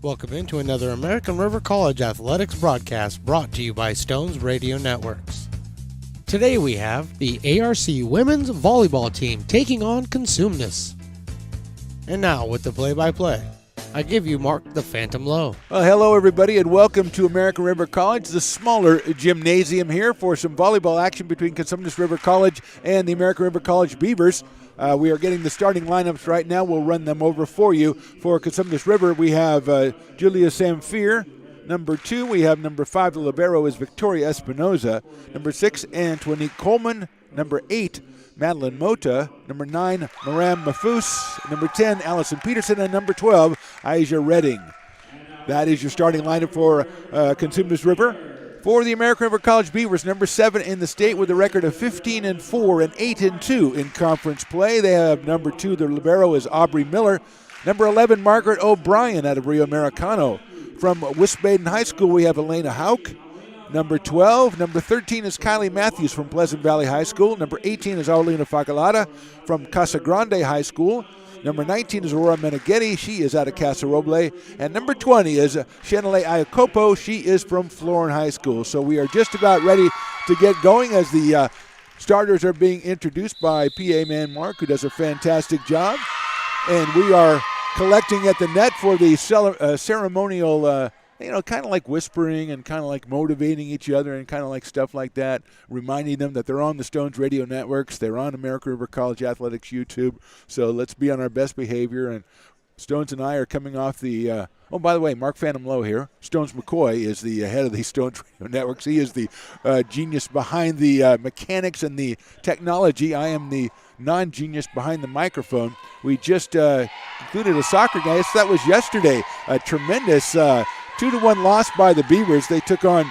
Welcome into another American River College Athletics broadcast brought to you by Stones Radio Networks. Today we have the ARC Women's Volleyball team taking on Cosumnes. And now with the play-by-play, I give you Mark the Phantom Lowe. Well, hello everybody and welcome to American River College, the smaller gymnasium here for some volleyball action between Cosumnes River College and the American River College Beavers. We are getting the starting lineups right now. We'll run them over for you. For Cosumnes River, we have Julia Samfir. Number 2, we have number 5, the libero is Victoria Espinoza. Number 6, Antoinette Coleman. Number 8, Madeline Mota. Number 9, Maram Mafus. Number 10, Allison Peterson. And number 12, Aisha Redding. That is your starting lineup for Cosumnes River. For the American River College Beavers, number 7 in the state with a record of 15-4 and 8-2 in conference play. They have number 2, the libero is Aubrey Miller. Number 11, Margaret O'Brien out of Rio Americano. From Wiesbaden High School, we have Elena Hauk. Number 12, number 13 is Kylie Matthews from Pleasant Valley High School. Number 18 is Aulina Facalata from Casa Grande High School. Number 19 is Aurora Meneghetti. She is out of Casa Roble. And number 20 is Shanale Iacopo. She is from Florin High School. So we are just about ready to get going as the starters are being introduced by PA man Mark, who does a fantastic job. And we are collecting at the net for the ceremonial kind of like whispering and kind of like motivating each other and kind of like stuff like that, reminding them that they're on the Stones Radio Networks, they're on American River College Athletics YouTube, so let's be on our best behavior. And Stones and I are coming off the, by the way, Mark Phantom Lowe here. Stones McCoy is the head of the Stones Radio Networks. He is the genius behind the mechanics and the technology. I am the non-genius behind the microphone. We just included a soccer guy. That was yesterday. A tremendous 2-1 loss by the Beavers. They took on,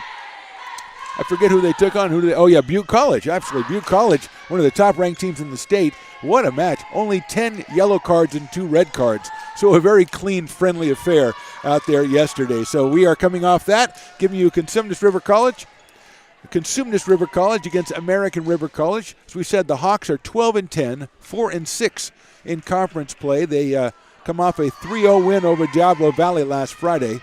I forget who they took on. Butte College. Absolutely, Butte College, one of the top-ranked teams in the state. What a match. Only 10 yellow cards and 2 red cards. So a very clean, friendly affair out there yesterday. So we are coming off that, giving you Cosumnes River College against American River College. As we said, the Hawks are 12-10, 4-6 in conference play. They come off a 3-0 win over Diablo Valley last Friday.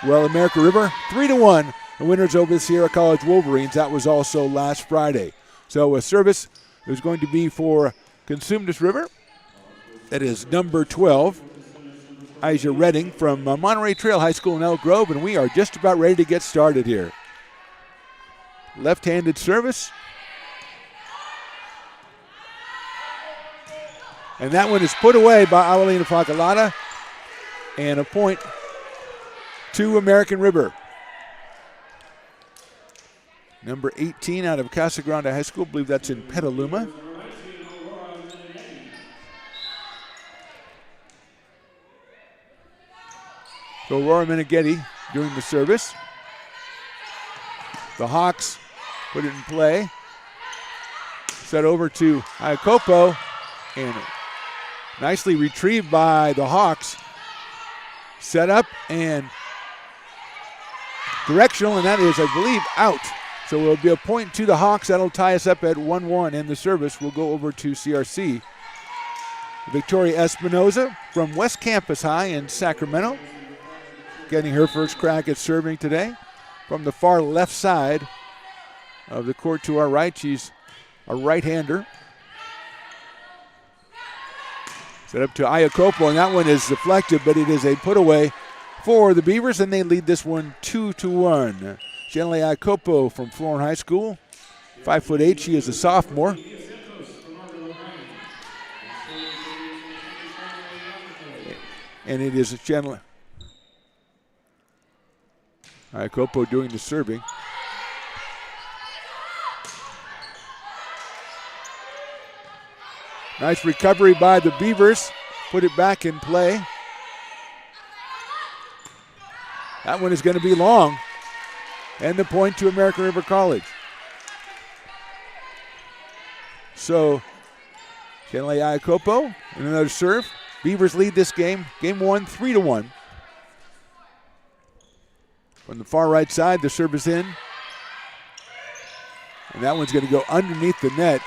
Well, American River, 3-1, the winners over the Sierra College Wolverines. That was also last Friday. So a service is going to be for Cosumnes River. That is number 12, Aisha Redding from Monterey Trail High School in Elk Grove, and we are just about ready to get started here. Left-handed service. And that one is put away by Aulina Facalata, and a point to American River. Number 18 out of Casa Grande High School. I believe that's in Petaluma. So Aurora Meneghetti doing the service. The Hawks put it in play. Set over to Iacopo, and nicely retrieved by the Hawks. Set up and directional, and that is, I believe, out. So it'll be a point to the Hawks. That'll tie us up at 1-1, and the service will go over to CRC. Victoria Espinoza from West Campus High in Sacramento, getting her first crack at serving today. From the far left side of the court to our right, she's a right-hander. Set up to Iacopo, and that one is deflected, but it is a put-away for the Beavers, and they lead this one 2-1. Shanale Iacopo from Florin High School, 5'8". She is a sophomore. And it is Shanale Iacopo doing the serving. Nice recovery by the Beavers. Put it back in play. That one is going to be long. And the point to American River College. So, Shanale Iacopo and another serve. Beavers lead this game. Game 1, 3-1. From the far right side, the serve is in. And that one's going to go underneath the net.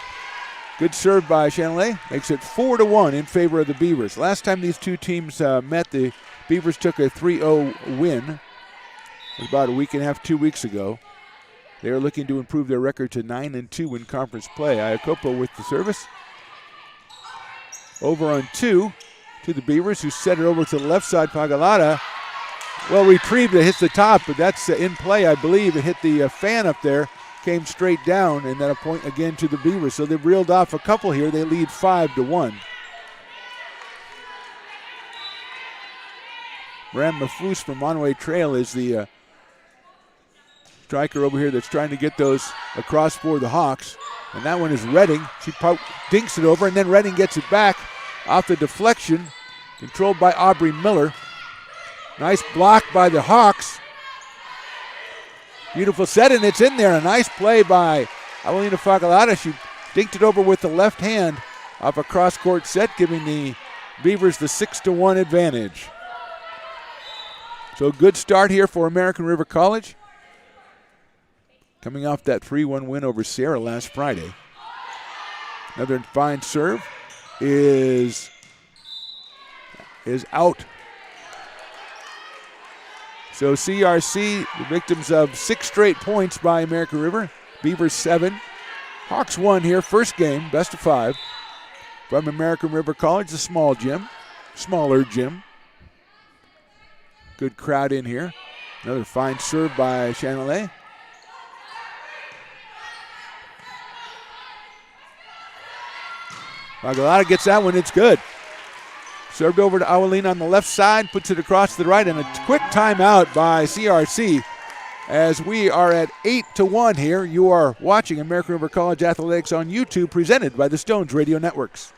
Good serve by Shanale. Makes it 4-1 in favor of the Beavers. Last time these two teams met, the Beavers took a 3-0 win about a week and a half, 2 weeks ago. They are looking to improve their record to 9-2 in conference play. Iacopo with the service. Over on 2 to the Beavers, who set it over to the left side. Pagalata, well retrieved. It hits the top, but that's in play, I believe. It hit the fan up there, came straight down, and then a point again to the Beavers. So they've reeled off a couple here. They lead 5-1. Ram Mafous from Monterey Trail is the striker over here that's trying to get those across for the Hawks. And that one is Redding. She dinks it over, and then Redding gets it back off the deflection, controlled by Aubrey Miller. Nice block by the Hawks. Beautiful set, and it's in there. A nice play by Avelina Fagalata. She dinked it over with the left hand off a cross-court set, giving the Beavers the 6-1 advantage. So a good start here for American River College, coming off that 3-1 win over Sierra last Friday. Another fine serve is out. So CRC, the victims of 6 straight points by American River. Beavers 7. Hawks 1 here, first game, best of 5. From American River College, the smaller gym. Good crowd in here. Another fine serve by Chanelay. Pagalata gets that one, it's good. Served over to Awalina on the left side, puts it across to the right, and a quick timeout by CRC as we are at 8-1 here. You are watching American River College Athletics on YouTube, presented by the Stones Radio Networks.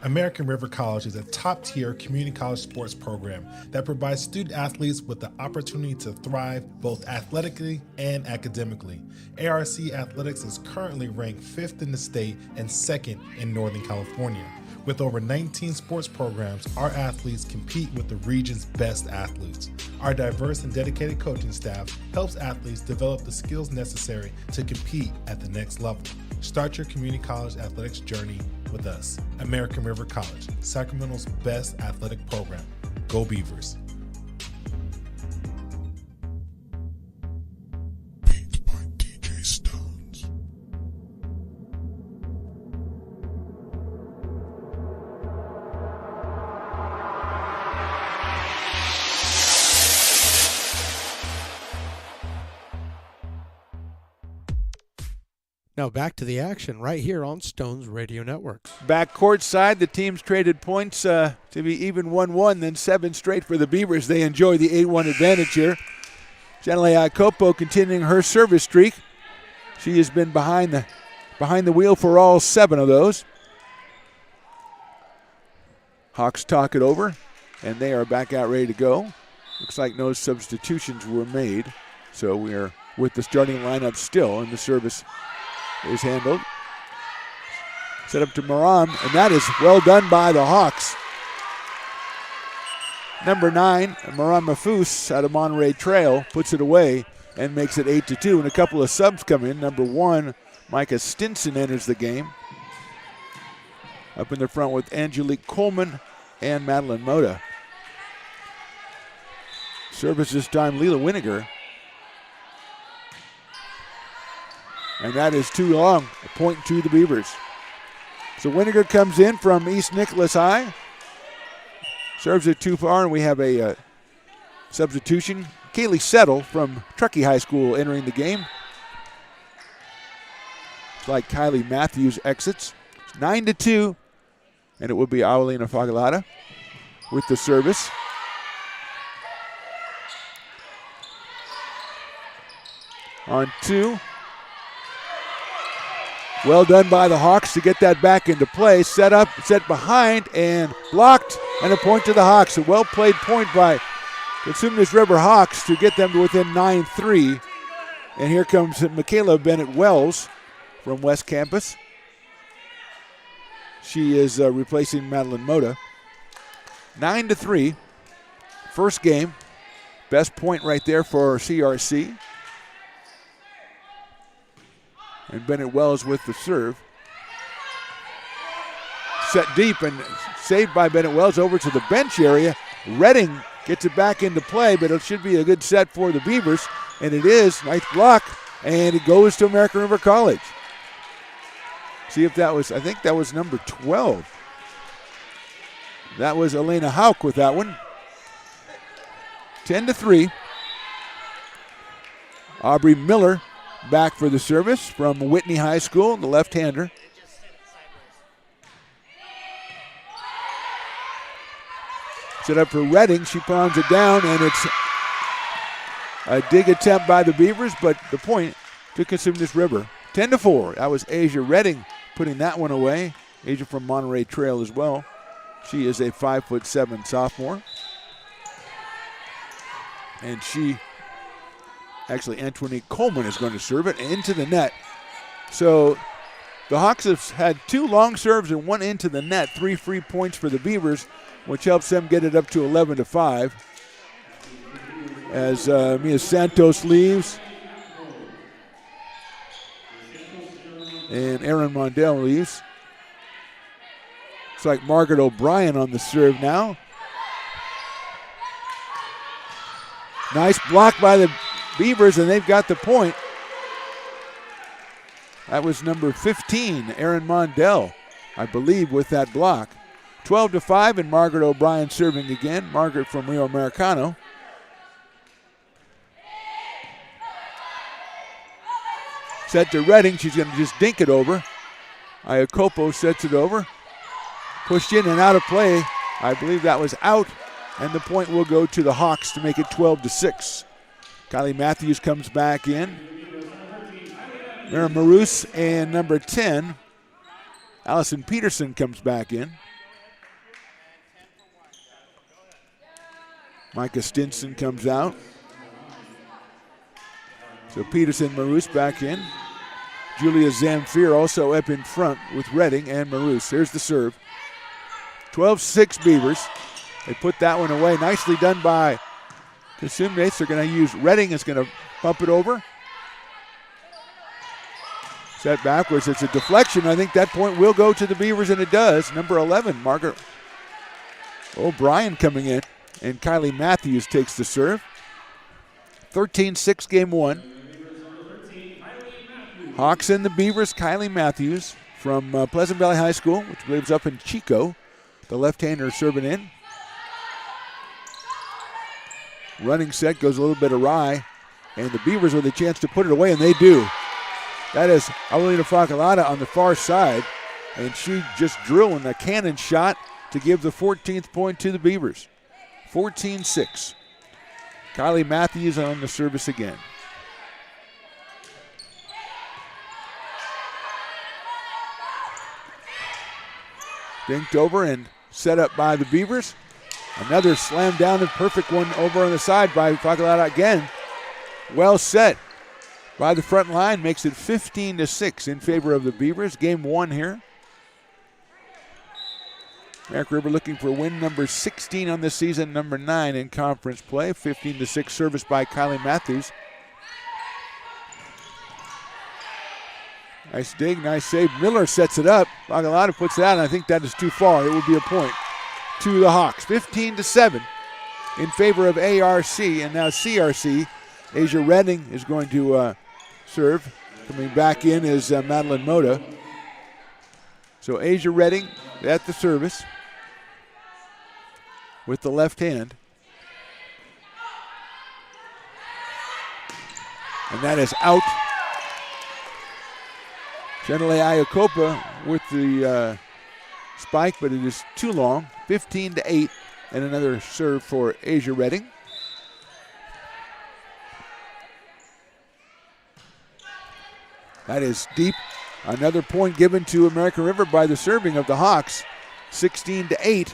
American River College is a top-tier community college sports program that provides student athletes with the opportunity to thrive both athletically and academically. ARC Athletics is currently ranked 5th in the state and 2nd in Northern California. With over 19 sports programs, our athletes compete with the region's best athletes. Our diverse and dedicated coaching staff helps athletes develop the skills necessary to compete at the next level. Start your community college athletics journey with us. American River College, Sacramento's best athletic program. Go Beavers. Beat by DJ Stones. Now back to the action right here on Stones Radio Networks. Back courtside, the teams traded points to be even 1-1, then 7 straight for the Beavers. They enjoy the 8-1 advantage here. Janelle Iacopo continuing her service streak. She has been behind the wheel for all 7 of those. Hawks talk it over, and they are back out ready to go. Looks like no substitutions were made, so we are with the starting lineup still, and the service is handled. Set up to Maram, and that is well done by the Hawks. Number 9, Maram Mafous out of Monterey Trail, puts it away and makes it 8-2. And a couple of subs come in. Number 1, Micah Stinson enters the game. Up in the front with Angelique Coleman and Madeline Moda. Service this time, Leela Winiger. And that is too long, a point to the Beavers. So Winiger comes in from East Nicholas High. Serves it too far, and we have a substitution. Kaylee Settle from Truckee High School entering the game. It's like Kylie Matthews exits. It's 9-2, and it will be Awalina Fagalata with the service. On 2. Well done by the Hawks to get that back into play. Set up, set behind, and blocked, and a point to the Hawks. A well-played point by Cosumnes River Hawks to get them to within 9-3. And here comes Michaela Bennett-Wells from West Campus. She is replacing Madeline Moda. 9-3, first game. Best point right there for CRC. And Bennett Wells with the serve. Set deep and saved by Bennett Wells over to the bench area. Redding Gets it back into play, but it should be a good set for the Beavers. And it is. Nice block. And it goes to American River College. See if that was, I think that was number 12. That was Elena Hauk with that one. 10-3. Aubrey Miller back for the service from Whitney High School, the left-hander. Set up for Redding. She pounds it down, and it's a dig attempt by the Beavers, but the point to Cosumnes River. 10-4. That was Asia Redding putting that one away. Asia from Monterey Trail as well. She is a 5'7" sophomore. And Antoinette Coleman is going to serve it into the net. So the Hawks have had 2 long serves and 1 into the net. 3 free points for the Beavers, which helps them get it up to 11-5. As Mia Santos leaves. And Erin Mondell leaves. It's like Margaret O'Brien on the serve now. Nice block by the Beavers, and they've got the point. That was number 15, Erin Mondell, I believe, with that block. 12-5, and Margaret O'Brien serving again. Margaret from Rio Americano. Set to Redding. She's going to just dink it over. Iacopo sets it over. Pushed in and out of play. I believe that was out. And the point will go to the Hawks to make it 12-6. Kylie Matthews comes back in. Mara Maroos and number 10, Allison Peterson comes back in. Micah Stinson comes out. So Peterson, Maroos back in. Julia Zamfir also up in front with Redding and Maroos. Here's the serve. 12-6 Beavers. They put that one away. Nicely done by Cosumnes. They're going to use Redding is going to bump it over. Set backwards. It's a deflection. I think that point will go to the Beavers, and it does. Number 11, Margaret O'Brien coming in, and Kylie Matthews takes the serve. 13-6 game 1. Hawks and the Beavers. Kylie Matthews from Pleasant Valley High School, which lives up in Chico. The left-hander serving in. Running set goes a little bit awry, and the Beavers with a chance to put it away, and they do. That is Aurelina Facalata on the far side, and she just drilling a cannon shot to give the 14th point to the Beavers. 14-6. Kylie Matthews on the service again. Dinked over and set up by the Beavers. Another slam down and perfect one over on the side by Facalata again. Well set by the front line, makes it 15-6 in favor of the Beavers. Game 1 here. American River looking for win number 16 on the season, number 9 in conference play. 15-6 service by Kylie Matthews. Nice dig, nice save. Miller sets it up. Facalata puts it out, and I think that is too far. It will be a point to the Hawks. 15-7 in favor of ARC, and now CRC. Asia Redding is going to serve. Coming back in is Madeline Moda. So Asia Redding at the service with the left hand. And that is out. Chanele Iacopa with the spike, but it is too long. 15-8, and another serve for Asia Redding. That is deep. Another point given to American River by the serving of the Hawks. 16-8.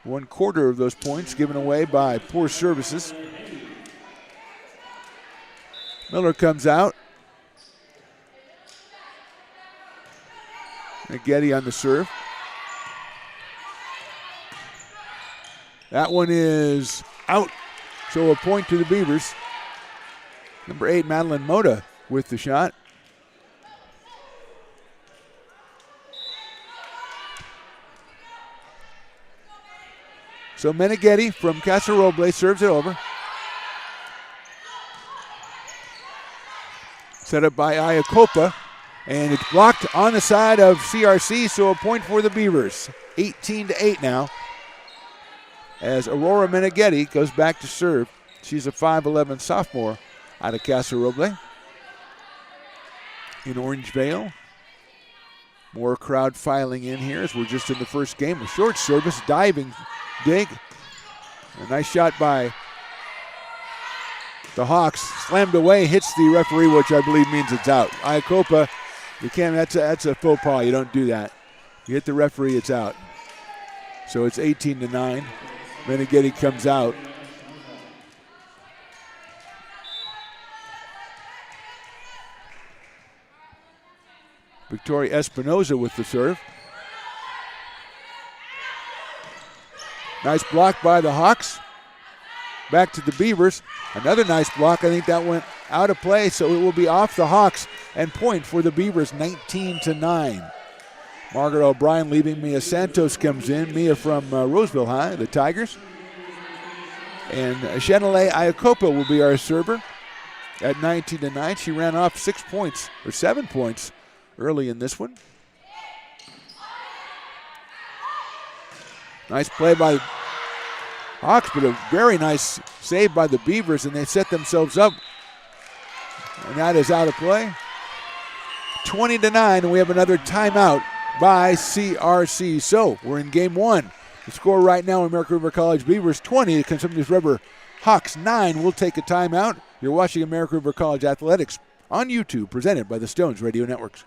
1/4 of those points given away by poor services. Miller comes out. Getty on the serve. That one is out. So a point to the Beavers. Number 8, Madeline Moda with the shot. So Meneghetti from Casa Roble serves it over. Set up by Iacopa, and it's blocked on the side of CRC, so a point for the Beavers. 18-8 now. As Aurora Meneghetti goes back to serve. She's a 5'11 sophomore out of Casa Roble. In Orangevale. More crowd filing in here as we're just in the first game. A short service, diving dig. A nice shot by the Hawks. Slammed away, hits the referee, which I believe means it's out. Iacopa, you can't, that's a faux pas. You don't do that. You hit the referee, it's out. So it's 18-9. Meneghetti comes out. Victoria Espinoza with the serve. Nice block by the Hawks. Back to the Beavers. Another nice block. I think that went out of play, so it will be off the Hawks and point for the Beavers, 19-9. Margaret O'Brien leaving. Mia Santos comes in. Mia from Roseville High, the Tigers. And Chanelay Iacopa will be our server at 19-9. She ran off 6 points, or 7 points, early in this one. Nice play by Hawks, but a very nice save by the Beavers, and they set themselves up. And that is out of play. 20-9, and we have another timeout by CRC. So we're in game one. The score right now, American River College Beavers 20, Cosumnes River Hawks 9. We'll take a timeout. You're watching American River College Athletics on YouTube, presented by the Stones Radio Networks.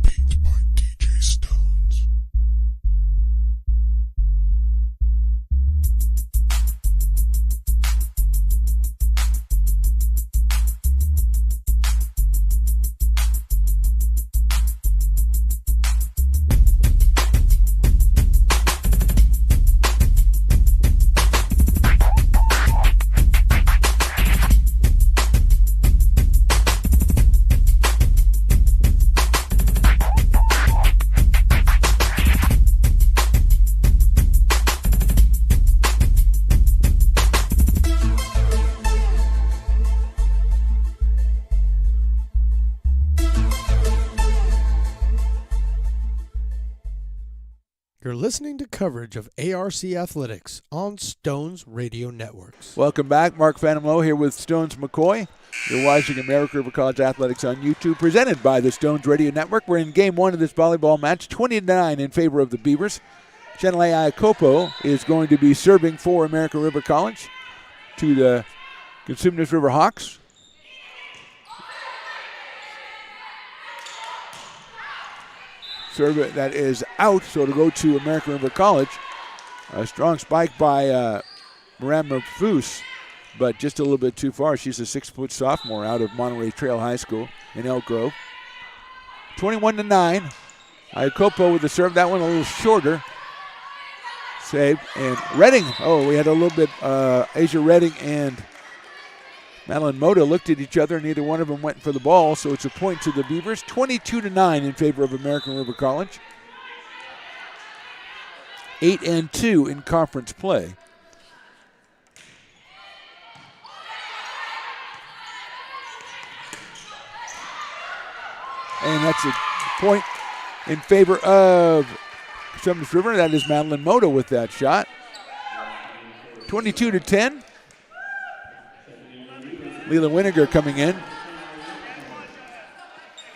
Beat by DJ Stones. You're listening to coverage of ARC Athletics on Stones Radio Networks. Welcome back. Mark Phantom Lowe here with Stones McCoy. You're watching American River College Athletics on YouTube, presented by the Stones Radio Network. We're in game one of this volleyball match, 20-9 in favor of the Beavers. Chanelay Iacopo is going to be serving for American River College to the Cosumnes River Hawks. Serve that is out, so to go to American River College. A strong spike by Moran Mafus, but just a little bit too far. She's a 6-foot sophomore out of Monterey Trail High School in Elk Grove. 21-9. Iacopo with the serve. That one a little shorter. Saved. And Redding. Oh, we had a little bit. Asia Redding and Madeline Moda looked at each other. Neither one of them went for the ball, so it's a point to the Beavers. 22-9 in favor of American River College. 8-2 in conference play. And that's a point in favor of Cosumnes River. That is Madeline Moda with that shot. 22-10. Leland Winiger coming in.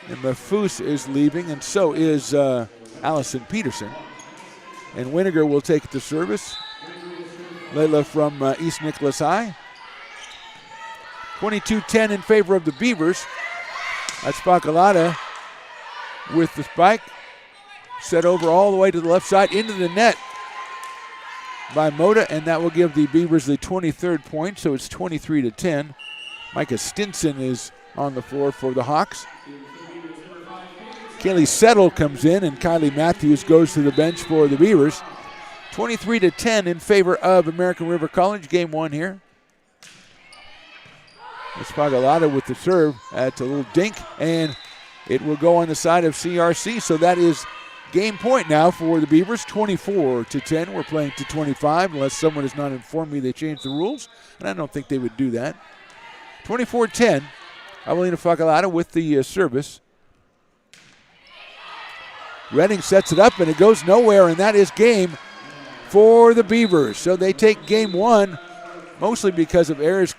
And Mafus is leaving, and so is Allison Peterson. And Winiger will take the service. Layla from East Nicholas High. 22-10 in favor of the Beavers. That's Bacalata with the spike. Set over all the way to the left side into the net by Moda, and that will give the Beavers the 23rd point, so it's 23-10. Micah Stinson is on the floor for the Hawks. Kaylee Settle comes in, and Kylie Matthews goes to the bench for the Beavers. 23-10 in favor of American River College. Game one here. It's Pagalata with the serve. That's a little dink, and It will go on the side of CRC, so that is game point now for the Beavers, 24-10. We're playing to 25, unless someone has not informed me they changed the rules, and I don't think they would do that. 24-10, Avelina Facalata with the service. Redding sets it up, and it goes nowhere, and that is game for the Beavers. So they take game one, mostly because of errors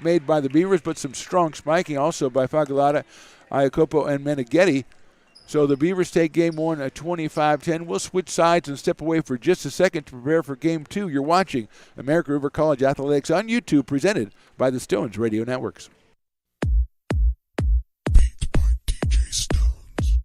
made by the Beavers, but some strong spiking also by Facalata, Iacopo, and Meneghetti. So the Beavers take game one at 25-10. We'll switch sides and step away for just a second to prepare for game two. You're watching American River College Athletics on YouTube, presented by the Stones Radio Networks. Beat by DJ Stones.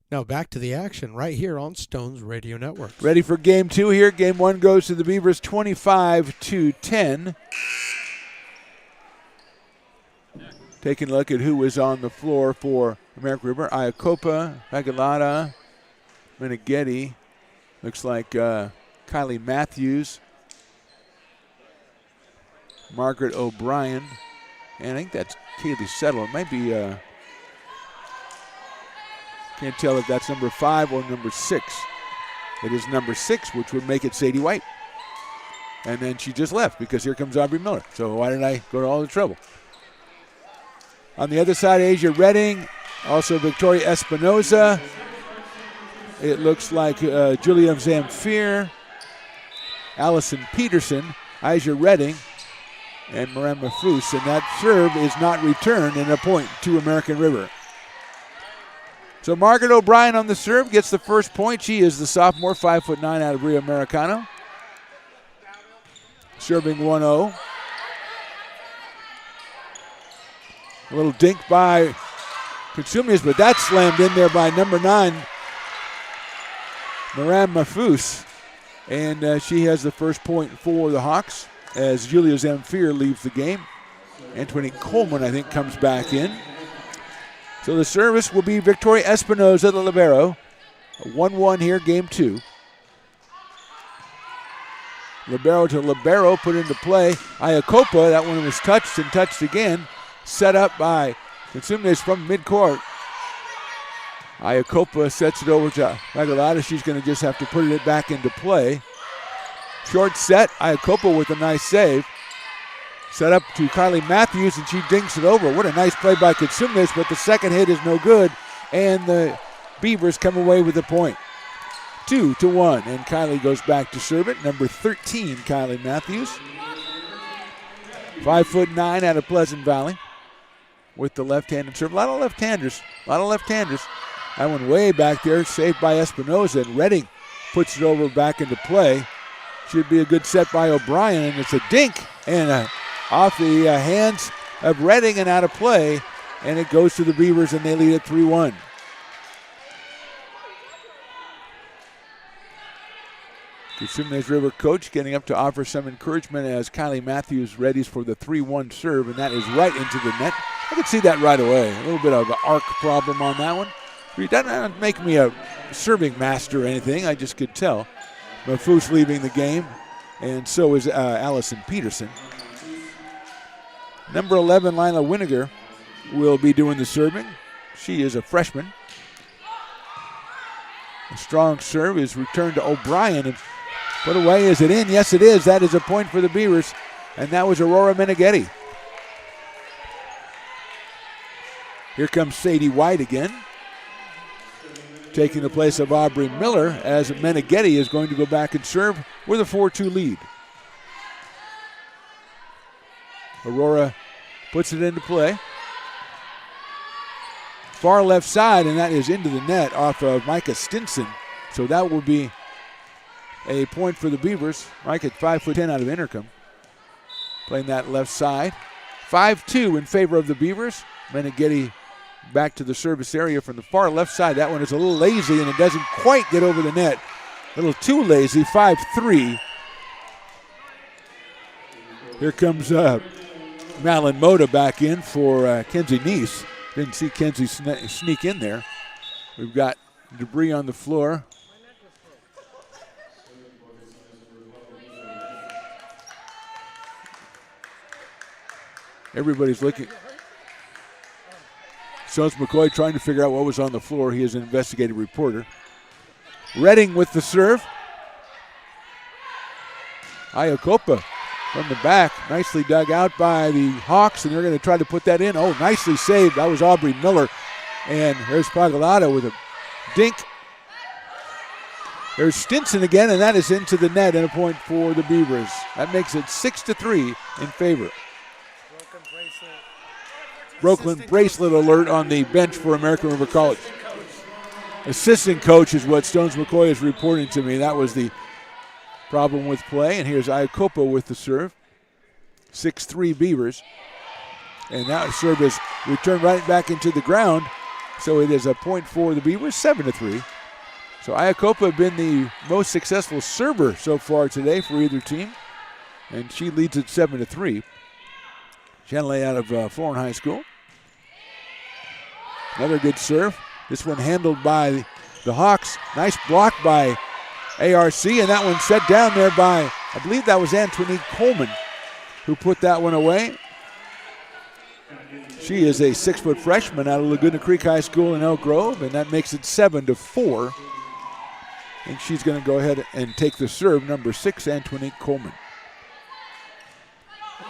Now back to the action right here on Stones Radio Network. Ready for game two here. Game one goes to the Beavers 25-10. Taking a look at who was on the floor for American River. Iacopa, Facalata, Meneghetti. Looks like Kylie Matthews, Margaret O'Brien, and I think that's Kaylee Settle. It might be, can't tell if that's number 5 or number 6. It is number 6, which would make it Sadie White. And then she just left because here comes Aubrey Miller. So why did I go to all the trouble? On the other side, Asia Redding, also Victoria Espinoza. It looks like Julia Zamfir, Allison Peterson, Asia Redding, and Miranda Foose. And that serve is not returned, and a point to American River. So Margaret O'Brien on the serve gets the first point. She is the sophomore, 5'9" out of Rio Americano. Serving 1-0. A little dink by Cosumnes, but that's slammed in there by number 9, Miranda Foose. And she has the first point for the Hawks as Julia Zamfir leaves the game. Antoine Coleman, I think, comes back in. So the service will be Victoria Espinoza, the libero. 1-1 here, game two. Libero to libero, put into play. Iacopa, that one was touched and touched again. Set up by Cosumnes from midcourt. Iacopa sets it over to Regalada. She's going to just have to put it back into play. Short set, Iacopa with a nice save. Set up to Kylie Matthews, and she dinks it over. What a nice play by Cosumnes, but the second hit is no good, and the Beavers come away with the point. 2-1, and Kylie goes back to serve it. Number 13, Kylie Matthews. 5'9" out of Pleasant Valley with the left-handed serve. A lot of left-handers. That one way back there, saved by Espinoza, and Redding puts it over back into play. Should be a good set by O'Brien, and it's a dink, and off the hands of Redding and out of play, and it goes to the Beavers, and they lead at 3-1. Cosumnes River coach getting up to offer some encouragement as Kylie Matthews readies for the 3-1 serve, and that is right into the net. I could see that right away. A little bit of an arc problem on that one. It doesn't make me a serving master or anything. I just could tell. Mafous leaving the game, and so is Allison Peterson. Number 11, Lila Winiger, will be doing the serving. She is a freshman. A strong serve is returned to O'Brien. And put away, is it in? Yes, it is. That is a point for the Beavers, and that was Aurora Meneghetti. Here comes Sadie White again, taking the place of Aubrey Miller as Meneghetti is going to go back and serve with a 4-2 lead. Aurora puts it into play. Far left side, and that is into the net off of Micah Stinson. So that will be a point for the Beavers. Micah, 5'10" out of Intercom, playing that left side. 5-2 in favor of the Beavers. Meneghetti back to the service area from the far left side. That one is a little lazy, and it doesn't quite get over the net. A little too lazy, 5-3. Here comes Malin Moda back in for Kenzie Neese. Didn't see Kenzie sneak in there. We've got debris on the floor. Everybody's looking. Jones McCoy trying to figure out what was on the floor. He is an investigative reporter. Redding with the serve. Iacopa from the back. Nicely dug out by the Hawks, and they're going to try to put that in. Oh, nicely saved. That was Aubrey Miller. And there's Pagalata with a dink. There's Stinson again, and that is into the net and a point for the Beavers. That makes it 6-3 in favor. Broken bracelet alert on the bench for American River College. Assistant coach is what Stones McCoy is reporting to me. That was the problem with play. And here's Iacopa with the serve. 6-3 Beavers. And that serve is returned right back into the ground. So it is a point for the Beavers, 7-3. So Iacopa have been the most successful server so far today for either team. And she leads at 7-3. Chanelay out of Florin High School. Another good serve. This one handled by the Hawks. Nice block by ARC, and that one set down there by, I believe that was Antoinette Coleman who put that one away. She is a 6-foot freshman out of Laguna Creek High School in Elk Grove, and that makes it 7-4. And she's going to go ahead and take the serve, number 6, Antoinette Coleman.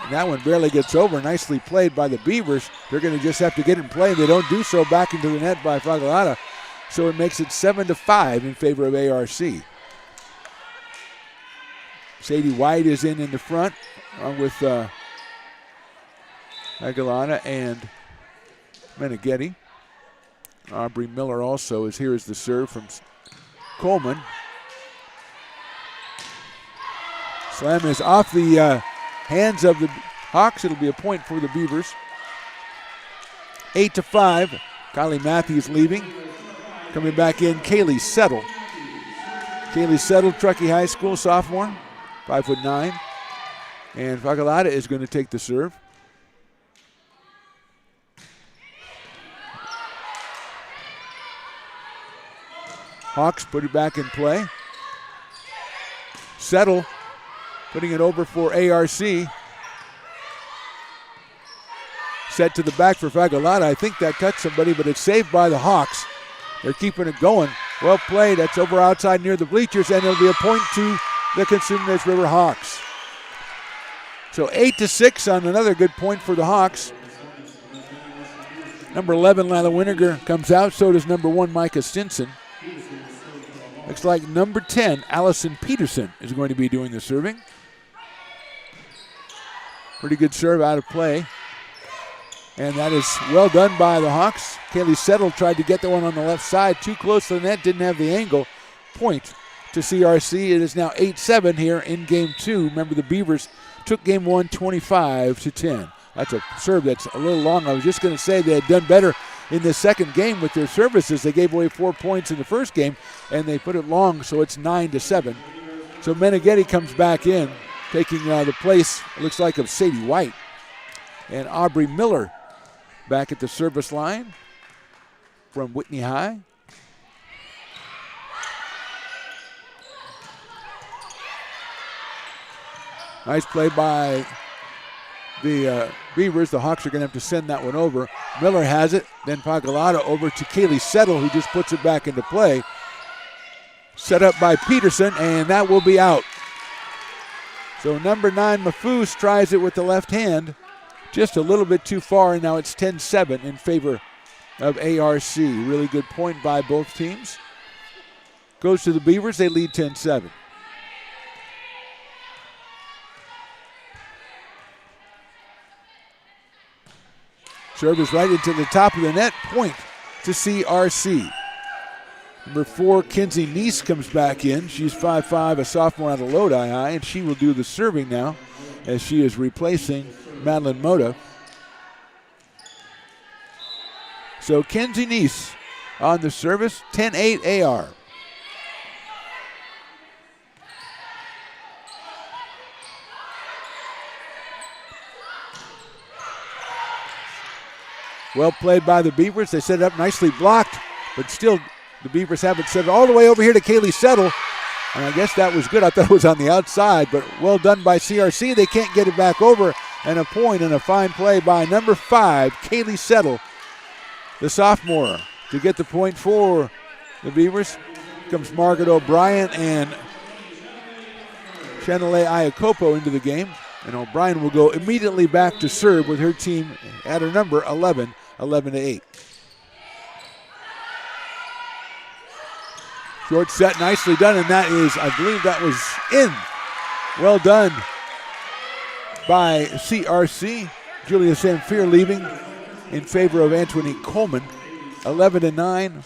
And that one barely gets over. Nicely played by the Beavers. They're going to just have to get in play. They don't do so back into the net by Fagalata. So it makes it 7-5 in favor of ARC. Sadie White is in the front with Aguilana and Meneghetti. Aubrey Miller also is here as the serve from Coleman. Slam is off the hands of the Hawks. It'll be a point for the Beavers. 8-5. Kylie Matthews leaving. Coming back in, Kaylee Settle. Kaylee Settle, Truckee High School sophomore, 5'9". And Fagalata is going to take the serve. Hawks put it back in play. Settle putting it over for ARC. Set to the back for Fagalata. I think that touched somebody, but it's saved by the Hawks. They're keeping it going. Well played. That's over outside near the bleachers, and it'll be a point to the Cosumnes River Hawks. So 8-6 on another good point for the Hawks. Number 11, Lila Winiger, comes out. So does number 1, Micah Stinson. Looks like number 10, Allison Peterson, is going to be doing the serving. Pretty good serve out of play. And that is well done by the Hawks. Kaylee Settle tried to get the one on the left side. Too close to the net, didn't have the angle. Point to CRC. It is now 8-7 here in game 2. Remember, the Beavers took game 1 25-10. That's a serve that's a little long. I was just going to say they had done better in the second game with their services. They gave away 4 points in the first game, and they put it long, so it's 9-7. So Meneghetti comes back in, taking the place, it looks like, of Sadie White. And Aubrey Miller back at the service line from Whitney High. Nice play by the Beavers. The Hawks are going to have to send that one over. Miller has it. Then Pagalata over to Kaylee Settle, who just puts it back into play. Set up by Peterson, and that will be out. So number 9, Mafus, tries it with the left hand. Just a little bit too far, and now it's 10-7 in favor of ARC. Really good point by both teams. Goes to the Beavers. They lead 10-7. Serve is right into the top of the net. Point to CRC. Number 4, Kinsey Neese comes back in. She's 5'5", a sophomore out of Lodi High, and she will do the serving now as she is replacing Madeline Mota. So Kinsey Neese on the service, 10-8 AR. Well played by the Beavers. They set it up nicely blocked, but still the Beavers have it set all the way over here to Kaylee Settle. And I guess that was good. I thought it was on the outside, but well done by CRC. They can't get it back over. And a point and a fine play by number 5, Kaylee Settle, the sophomore, to get the point for the Beavers. Comes Margaret O'Brien and Chanele Iacopo into the game. And O'Brien will go immediately back to serve with her team at her number 11, 11-8. Short set, nicely done, and that is, I believe that was in. Well done by CRC. Julia Samphir leaving in favor of Antoinette Coleman, 11-9.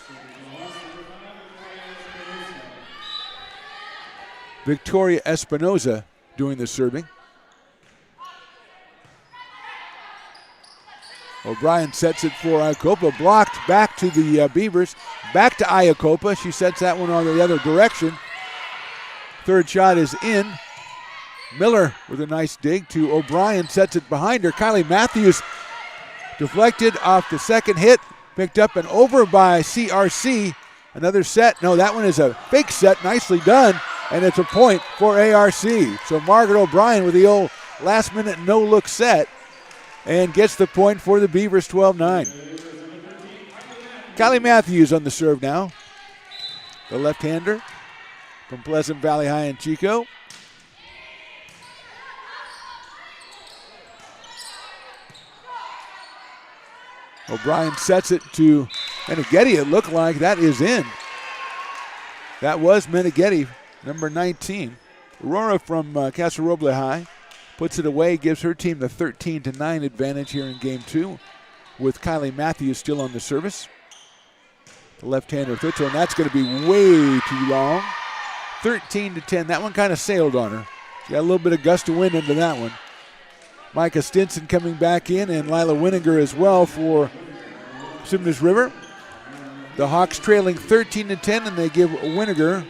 Victoria Espinoza doing the serving. O'Brien sets it for Iacopa, blocked back to the Beavers, back to Iacopa. She sets that one on the other direction. Third shot is in. Miller with a nice dig to O'Brien, sets it behind her. Kylie Matthews deflected off the second hit, picked up and over by CRC. Another set. No, that one is a fake set, nicely done, and it's a point for ARC. So Margaret O'Brien with the old last minute no-look set and gets the point for the Beavers, 12-9. Kylie Matthews on the serve now. The left-hander from Pleasant Valley High in Chico. O'Brien sets it to Meneghetti. It looked like that is in. That was Meneghetti, number 19. Aurora from Casa Roble High puts it away, gives her team the 13-9 advantage here in game 2 with Kylie Matthews still on the service. The left-hander Thitzel, and that's going to be way too long. 13-10. That one kind of sailed on her. She got a little bit of gust of wind into that one. Micah Stinson coming back in, and Lila Winiger as well for Cosumnes River. The Hawks trailing 13-10, and they give Winiger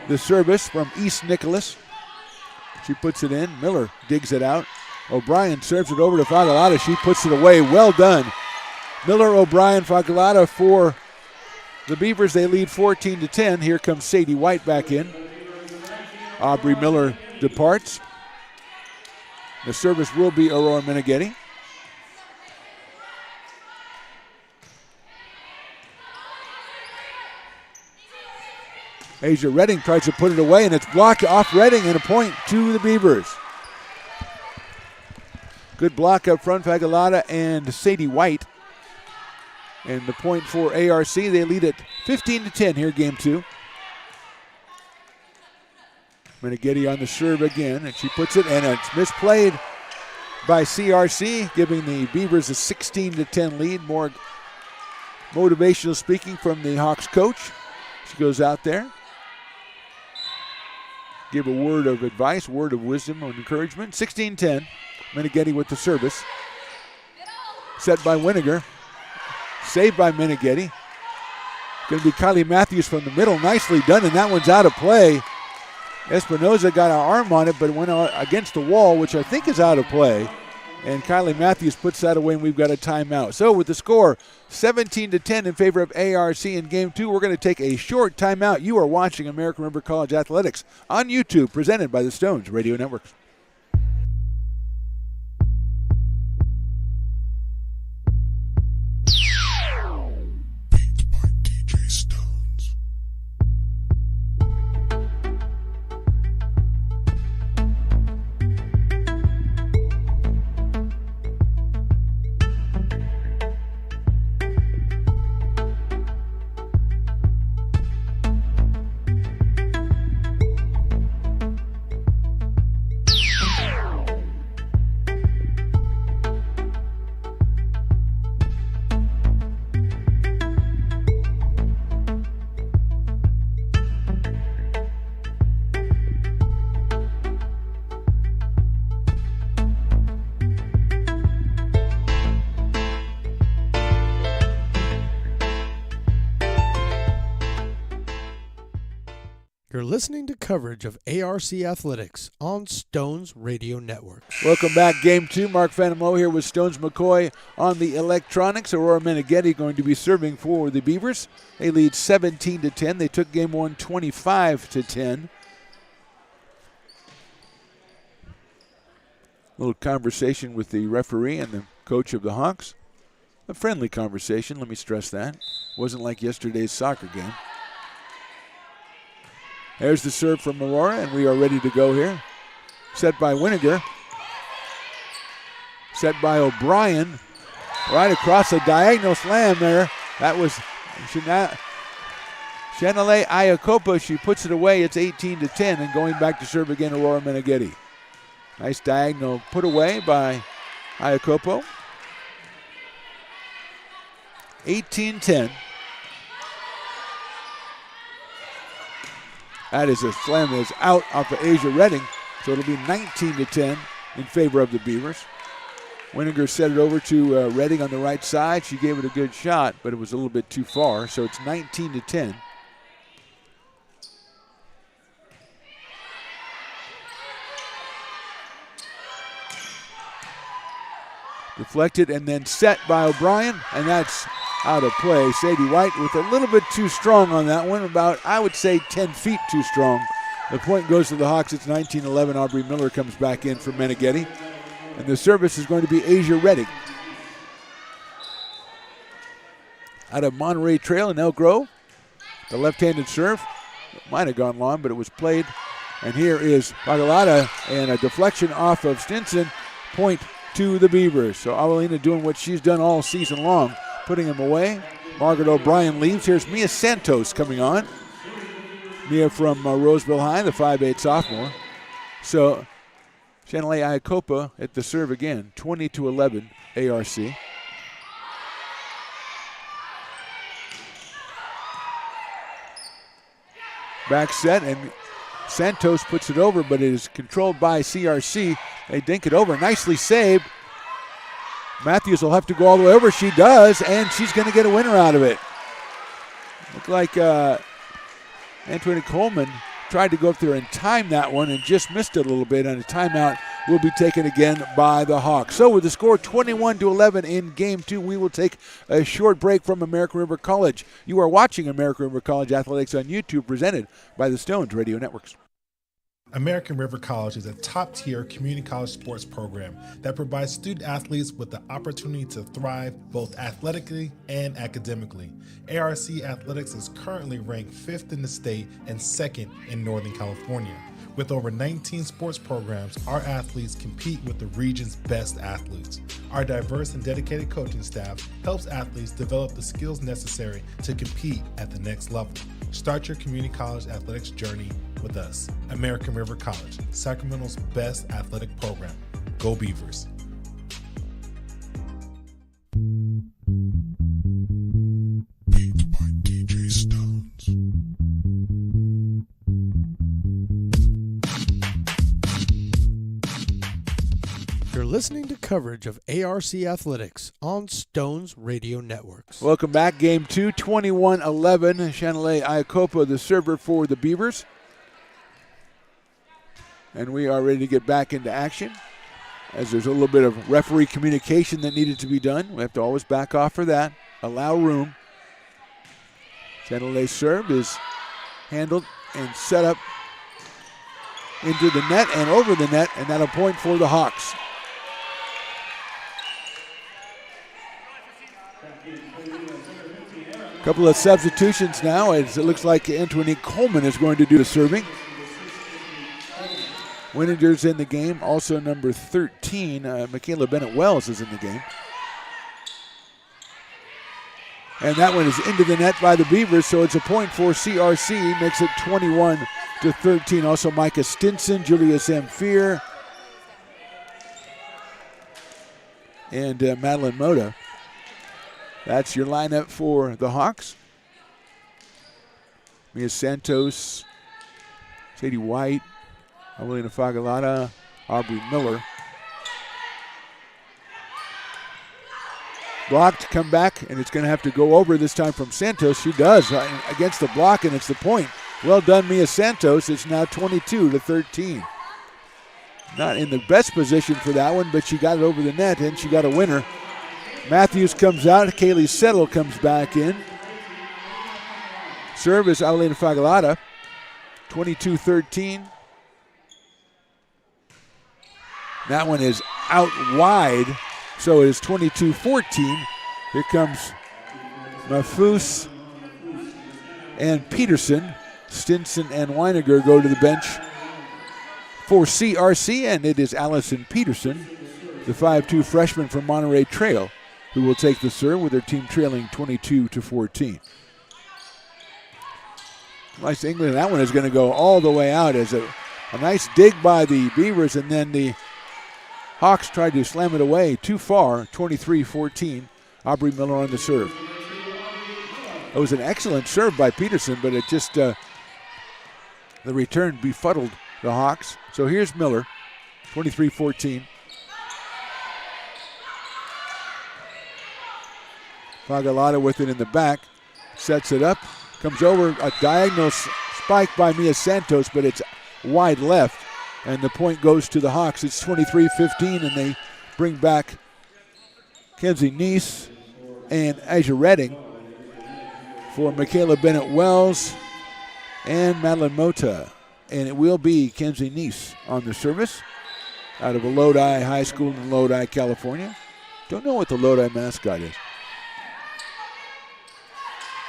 the service from East Nicholas. She puts it in. Miller digs it out. O'Brien serves it over to Fagalata. She puts it away. Well done. Miller, O'Brien, Fagalata for the Beavers. They lead 14-10. Here comes Sadie White back in. Aubrey Miller departs. The service will be Aurora Meneghetti. Asia Redding tries to put it away, and it's blocked off Redding, and a point to the Beavers. Good block up front, Fagalata and Sadie White. And the point for ARC. They lead it 15-10 here, game 2. Meneghetti on the serve again, and she puts it, and it's misplayed by CRC, giving the Beavers a 16-10 lead. More motivational speaking from the Hawks coach. She goes out there, give a word of advice, word of wisdom and encouragement. 16-10, Meneghetti with the service. Set by Winiger. Saved by Meneghetti. Going to be Kylie Matthews from the middle. Nicely done, and that one's out of play. Espinoza got an arm on it, but went against the wall, which I think is out of play. And Kylie Matthews puts that away, and we've got a timeout. So with the score 17-10 in favor of ARC in Game 2, we're going to take a short timeout. You are watching American River College Athletics on YouTube, presented by the Stones Radio Network. Beat by DJ Stones. You're listening to coverage of ARC Athletics on Stones Radio Network. Welcome back, Game 2. Mark Fanamo here with Stones McCoy on the electronics. Aurora Meneghetti going to be serving for the Beavers. They lead 17-10. They took Game 1 25-10. Little conversation with the referee and the coach of the Hawks. A friendly conversation, let me stress that. Wasn't like yesterday's soccer game. There's the serve from Aurora, and we are ready to go here. Set by Winiger. Set by O'Brien. Right across the diagonal slam there. That was Shanale Iacopa. She puts it away. It's 18-10, and going back to serve again, Aurora Meneghetti. Nice diagonal put away by Iacopo. 18-10. That is a slam that is out off of Asia Redding, so it'll be 19-10 in favor of the Beavers. Winiger set it over to Redding on the right side. She gave it a good shot, but it was a little bit too far, so it's 19-10. Deflected and then set by O'Brien, and that's out of play. Sadie White with a little bit too strong on that one, about, I would say, 10 feet too strong. The point goes to the Hawks. It's 19-11. Aubrey Miller comes back in for Meneghetti. And the service is going to be Asia Redding. Out of Monterey Trail in Elk Grove. The left-handed serve. It might have gone long, but it was played. And here is Bagalata, and a deflection off of Stinson. Point to the Beavers. So Avelina doing what she's done all season long, putting him away. Margaret O'Brien leaves. Here's Mia Santos coming on. Mia from Roseville High, the 5'8 sophomore. So Shanale Iacopa at the serve again, 20-11 ARC. Back set, and Santos puts it over, but it is controlled by CRC. They dink it over. Nicely saved. Matthews will have to go all the way over. She does, and she's going to get a winner out of it. Looked like Antoinette Coleman tried to go up there and time that one and just missed it a little bit, and a timeout will be taken again by the Hawks. So with the score 21-11 in Game 2, we will take a short break from American River College. You are watching American River College Athletics on YouTube, presented by the Stones Radio Networks. American River College is a top-tier community college sports program that provides student-athletes with the opportunity to thrive both athletically and academically. ARC Athletics is currently ranked 5th in the state and 2nd in Northern California. With over 19 sports programs, our athletes compete with the region's best athletes. Our diverse and dedicated coaching staff helps athletes develop the skills necessary to compete at the next level. Start your community college athletics journey with us. American River College, Sacramento's best athletic program. Go Beavers. Beat by DJ Stones. You're listening to coverage of ARC Athletics on Stones Radio Networks. Welcome back. Game 2, 21-11. Chanelay Iacopa, the server for the Beavers. And we are ready to get back into action as there's a little bit of referee communication that needed to be done. We have to always back off for that. Allow room. Chanelay's serve is handled and set up into the net and over the net, and that'll point for the Hawks. Couple of substitutions now as it looks like Antoine Coleman is going to do the serving. Winninger's in the game. Also number 13, Michaela Bennett-Wells is in the game. And that one is into the net by the Beavers, so it's a point for CRC. Makes it 21-13. Also Micah Stinson, Julia Zamfir, and Madeline Mota. That's your lineup for the Hawks. Mia Santos, Sadie White, Avelina Fagalata, Aubrey Miller. Blocked, come back, and it's going to have to go over this time from Santos. She does against the block, and it's the point. Well done, Mia Santos. It's now 22-13. Not in the best position for that one, but she got it over the net, and she got a winner. Matthews comes out. Kaylee Settle comes back in. Serve is Avelina Fagalata. 22-13. That one is out wide, so it is 22-14. Here comes Mafus and Peterson. Stinson and Weiniger go to the bench for CRC, and it is Allison Peterson, the 5'2 freshman from Monterey Trail, who will take the serve with their team trailing 22-14. Nice England. That one is going to go all the way out as a nice dig by the Beavers, and then the Hawks tried to slam it away too far, 23-14. Aubrey Miller on the serve. It was an excellent serve by Peterson, but it just, the return befuddled the Hawks. So here's Miller, 23-14. Fagalata with it in the back, sets it up, comes over, a diagonal spike by Mia Santos, but it's wide left, and the point goes to the Hawks. It's 23-15, and they bring back Kenzie Neese and Asia Redding for Michaela Bennett-Wells and Madeline Mota. And it will be Kenzie Neese on the service out of a Lodi High School in Lodi, California. Don't know what the Lodi mascot is.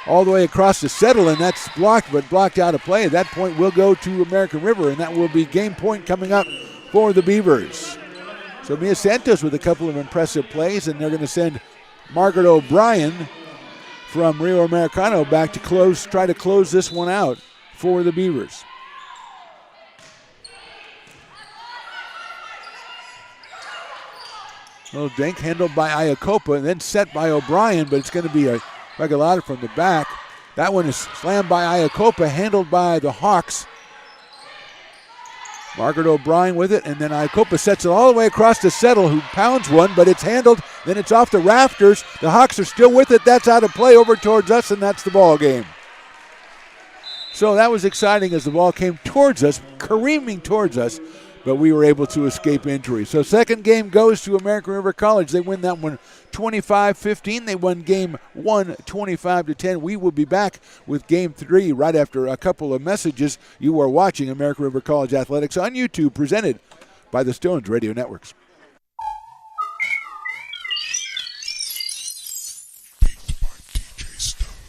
All the way across the settle, and that's blocked, but blocked out of play. At that point will go to American River, and that will be game point coming up for the Beavers. So Mia Santos with a couple of impressive plays, and they're going to send Margaret O'Brien from Rio Americano back to try to close this one out for the Beavers. Little dink handled by Iacopa and then set by O'Brien, but it's going to be a Regalata from the back. That one is slammed by Iacopa, handled by the Hawks. Margaret O'Brien with it, and then Iacopa sets it all the way across to Settle, who pounds one, but it's handled. Then it's off the rafters. The Hawks are still with it. That's out of play over towards us, and that's the ball game. So that was exciting as the ball came towards us, careening towards us, but we were able to escape injury. So second game goes to American River College. They win that one 25-15. They won game 1 25-10. We will be back with game 3 right after a couple of messages. You are watching American River College Athletics on YouTube, presented by the Stones Radio Networks. Beat by DJ Stones.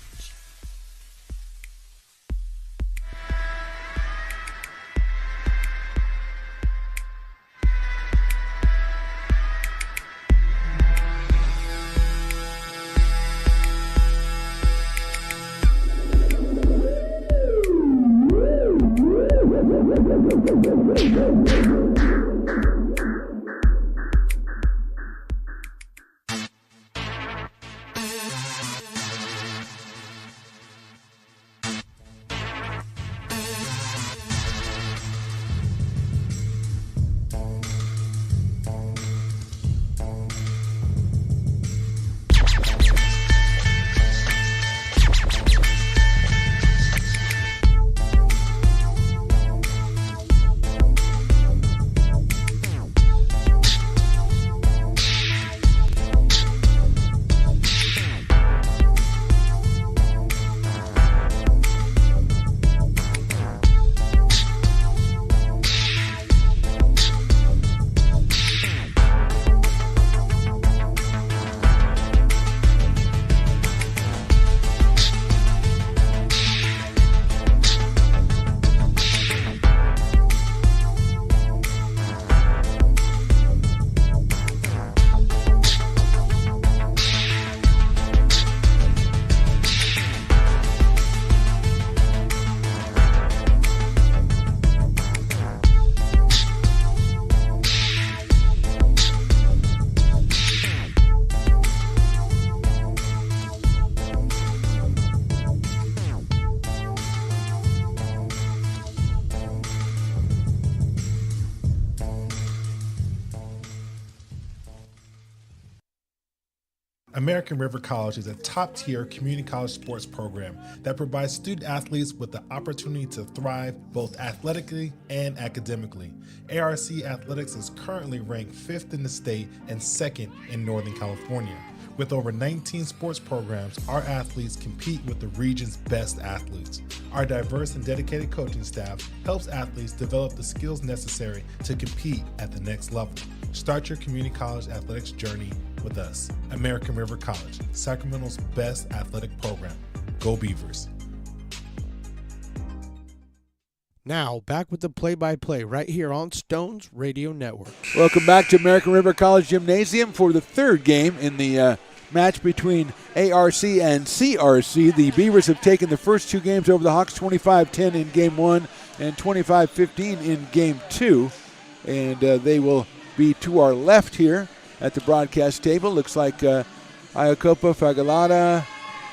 American River College is a top-tier community college sports program that provides student athletes with the opportunity to thrive both athletically and academically. ARC Athletics is currently ranked 5th in the state and 2nd in Northern California. With over 19 sports programs, our athletes compete with the region's best athletes. Our diverse and dedicated coaching staff helps athletes develop the skills necessary to compete at the next level. Start your community college athletics journey with us. American River College, Sacramento's best athletic program. Go Beavers. Now, back with the play-by-play right here on Stones Radio Network. Welcome back to American River College Gymnasium for the third game in the match between ARC and CRC. The Beavers have taken the first two games over the Hawks, 25-10 in Game 1 and 25-15 in Game 2. And they will be to our left here at the broadcast table. Looks like Iacopa Fagalata,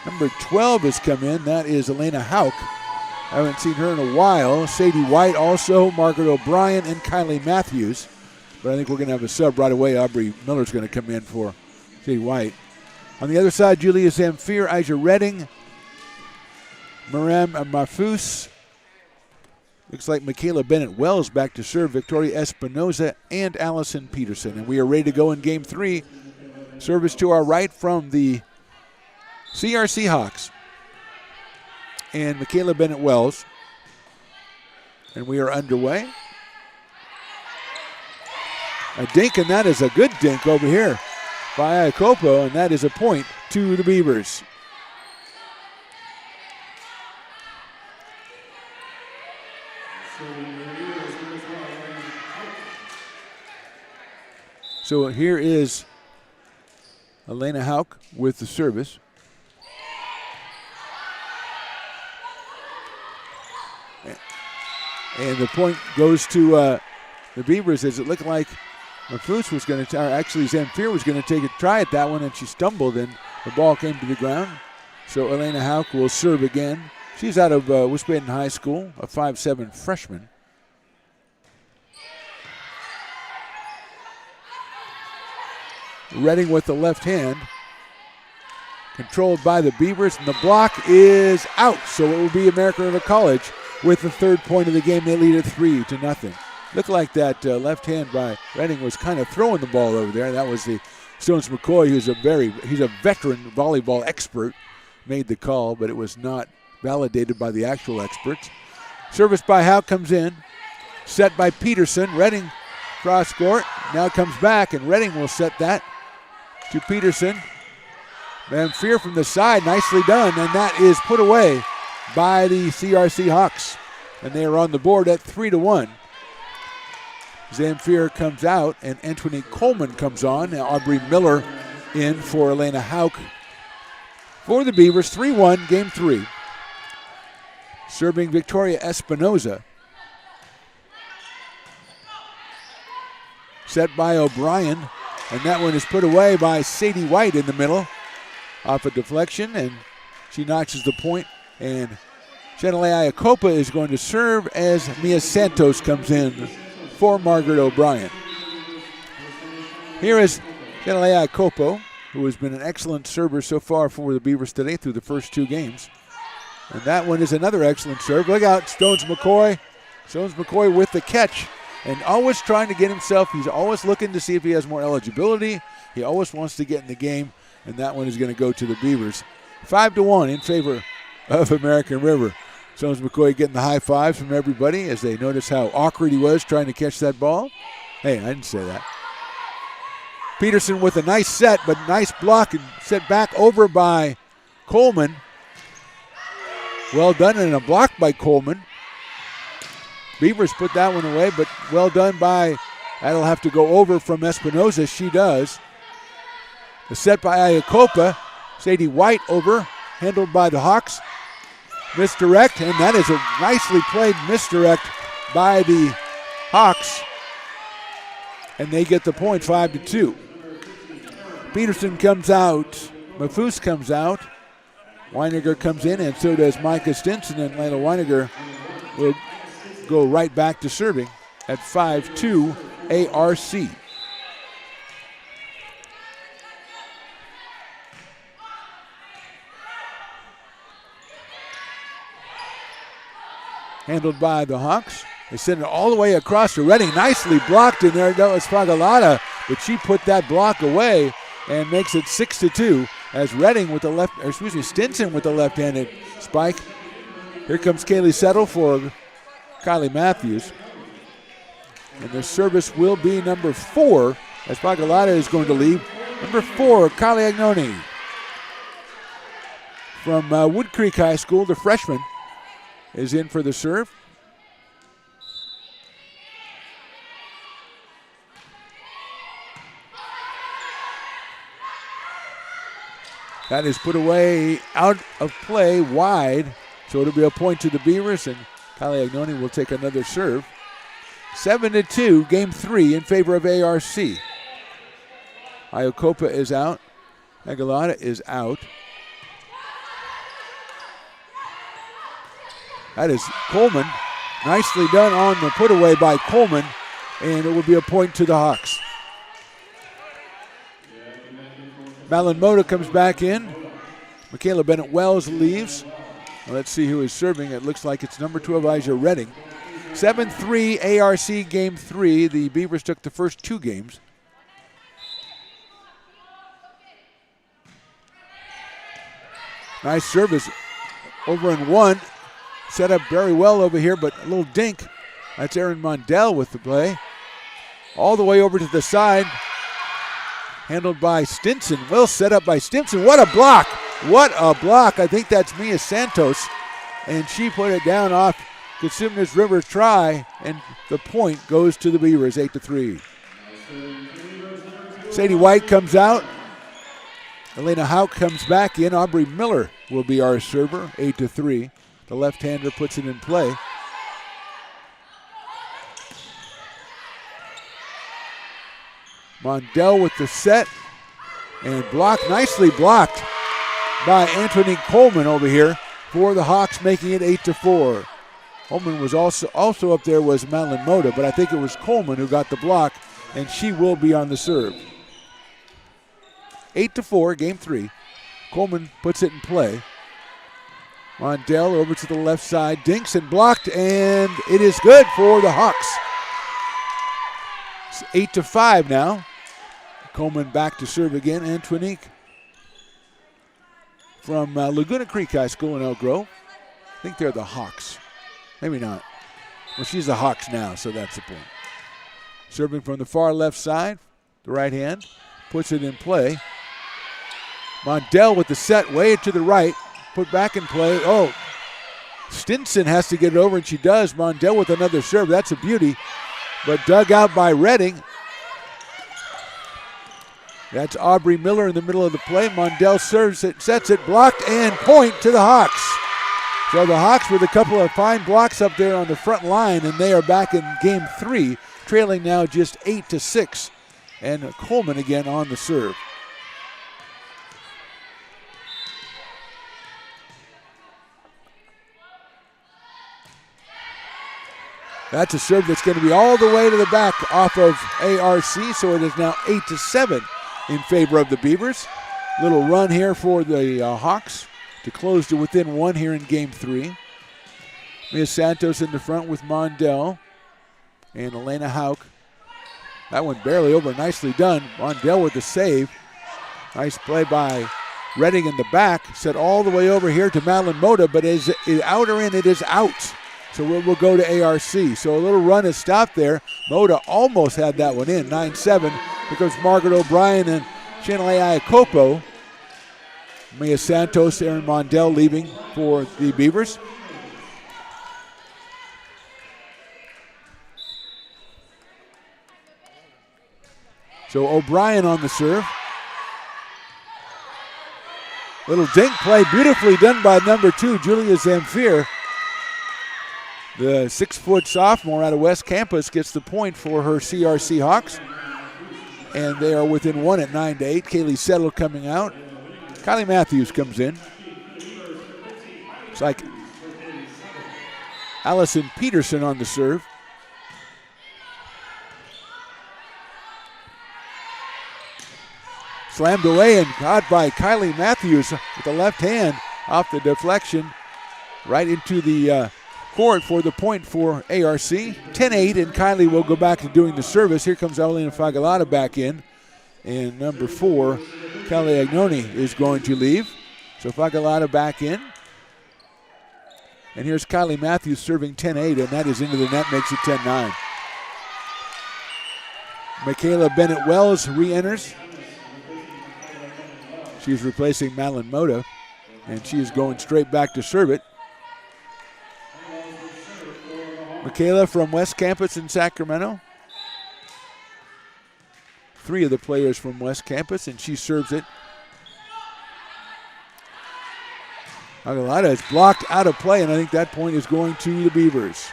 number 12, has come in. That is Elena Hauk. I haven't seen her in a while. Sadie White also, Margaret O'Brien, and Kylie Matthews. But I think we're going to have a sub right away. Aubrey Miller's going to come in for Sadie White. On the other side, Julia Zamfir, Ija Redding, Maram Mafus. Looks like Michaela Bennett-Wells back to serve, Victoria Espinoza, and Allison Peterson. And we are ready to go in Game 3. Service to our right from the CRC Hawks and Michaela Bennett-Wells. And we are underway. A dink, and that is a good dink over here by Iacopo, and that is a point to the Beavers. So here is Elena Hauk with the service. And the point goes to the Beavers, as it looked like Mafus was going to, actually Zamfir was going to take a try at that one, and she stumbled, and the ball came to the ground. So Elena Hauk will serve again. She's out of Wisbaden High School, a 5'7" freshman. Redding with the left hand. Controlled by the Beavers, and the block is out. So it will be American River College with the third point of the game. They lead at 3-0. Looked like that left hand by Redding was kind of throwing the ball over there. That was the Stones McCoy, who's he's a veteran volleyball expert, made the call, but it was not validated by the actual experts. Service by Howe comes in. Set by Peterson. Redding cross court. Now comes back, and Redding will set that to Peterson. Van Feer from the side, nicely done, and that is put away by the CRC Hawks. And they are on the board at 3-1. Zamfir comes out, and Anthony Coleman comes on. Now Aubrey Miller in for Elena Hauk. For the Beavers, 3-1, game 3. Serving Victoria Espinoza. Set by O'Brien, and that one is put away by Sadie White in the middle. Off a deflection, and she notches the point, and Chanelea Iacopa is going to serve as Mia Santos comes in for Margaret O'Brien. Here is Chanelea Iacopa, who has been an excellent server so far for the Beavers today through the first 2 games. And that one is another excellent serve. Look out, Stones McCoy. Stones McCoy with the catch, and always trying to get himself, he's always looking to see if he has more eligibility. He always wants to get in the game, and that one is going to go to the Beavers. 5-1 in favor of American River. Stones McCoy getting the high fives from everybody as they notice how awkward he was trying to catch that ball. Hey, I didn't say that. Peterson with a nice set, but nice block and set back over by Coleman. Well done, and a block by Coleman. Beavers put that one away, but well done by, that'll have to go over from Espinoza. She does. The set by Iacopa. Sadie White over, handled by the Hawks. Misdirect, and that is a nicely played misdirect by the Hawks. And they get the point, 5-2. Peterson comes out. Mafus comes out. Weiniger comes in, and so does Micah Stinson, and Lana Weiniger will go right back to serving at 5-2 ARC. Handled by the Hawks. They send it all the way across to Redding. Nicely blocked in there. That was Fagalata, but she put that block away and makes it 6-2 as Redding with the Stinson with the left-handed spike. Here comes Kaylee Settle for Kylie Matthews. And the service will be number 4 as Fagalata is going to leave. Number 4, Kylie Agnoni. From Wood Creek High School, the freshman is in for the serve. That is put away out of play wide, so it'll be a point to the Beavers, and Kylie Agnoni will take another serve. 7-2, game 3 in favor of ARC. Iacopa is out. Aguilada is out. That is Coleman. Nicely done on the put away by Coleman, and it will be a point to the Hawks. Malin Moda comes back in. Michaela Bennett Wells leaves. Well, let's see who is serving. It looks like it's number 12, Aja Redding. 7-3 ARC game 3. The Beavers took the first 2 games. Nice service over in 1. Set up very well over here, but a little dink. That's Erin Mondell with the play. All the way over to the side. Handled by Stinson. Well set up by Stinson. What a block. What a block. I think that's Mia Santos. And she put it down off Cosumnes River try. And the point goes to the Beavers, 8-3. Sadie White comes out. Elena Hauk comes back in. Aubrey Miller will be our server, 8-3. The left-hander puts it in play. Mondell with the set and blocked, nicely blocked by Anthony Coleman over here for the Hawks, making it 8-4. Coleman was also up there was Madeline Moda, but I think it was Coleman who got the block, and she will be on the serve. 8-4, game 3. Coleman puts it in play. Mondell over to the left side, dinks and blocked, and it is good for the Hawks. It's 8-5 now. Coleman back to serve again. Antonique from Laguna Creek High School in Elk Grove. I think they're the Hawks. Maybe not. Well, she's the Hawks now, so that's the point. Serving from the far left side, the right hand, puts it in play. Mondell with the set way to the right, put back in play. Oh, Stinson has to get it over, and she does. Mondell with another serve. That's a beauty, but dug out by Redding. That's Aubrey Miller in the middle of the play. Mondell serves it, sets it, blocked, and point to the Hawks. So the Hawks with a couple of fine blocks up there on the front line, and they are back in game 3, trailing now just 8-6. And Coleman again on the serve. That's a serve that's going to be all the way to the back off of ARC, so it is now 8-7 in favor of the Beavers. Little run here for the Hawks to close to within 1 here in game 3. Mia Santos in the front with Mondell and Elena Hauk. That one barely over, nicely done. Mondell with the save. Nice play by Redding in the back. Set all the way over here to Madeline Moda, but is it out or in? It is out. So we'll go to ARC. So a little run is stopped there. Moda almost had that one in, 9-7. Here comes Margaret O'Brien and Chanelay Iacopo. Mia Santos, Erin Mondell leaving for the Beavers. So O'Brien on the serve. Little dink play, beautifully done by number 2, Julia Zamfir. The 6-foot sophomore out of West Campus gets the point for her CRC Hawks. And they are within 1 at 9-8. Kaylee Settle coming out. Kylie Matthews comes in. It's like Allison Peterson on the serve. Slammed away and caught by Kylie Matthews with the left hand off the deflection right into the court for the point for ARC. 10-8, and Kylie will go back to doing the service. Here comes Evelina Fagalata back in. And number 4, Kelly Agnoni is going to leave. So Fagalata back in. And here's Kylie Matthews serving 10-8, and that is into the net, makes it 10-9. Michaela Bennett-Wells re-enters. She's replacing Madeline Moda, and she is going straight back to serve it. Michaela from West Campus in Sacramento. 3 of the players from West Campus, and she serves it. Aguilera is blocked out of play, and I think that point is going to the Beavers.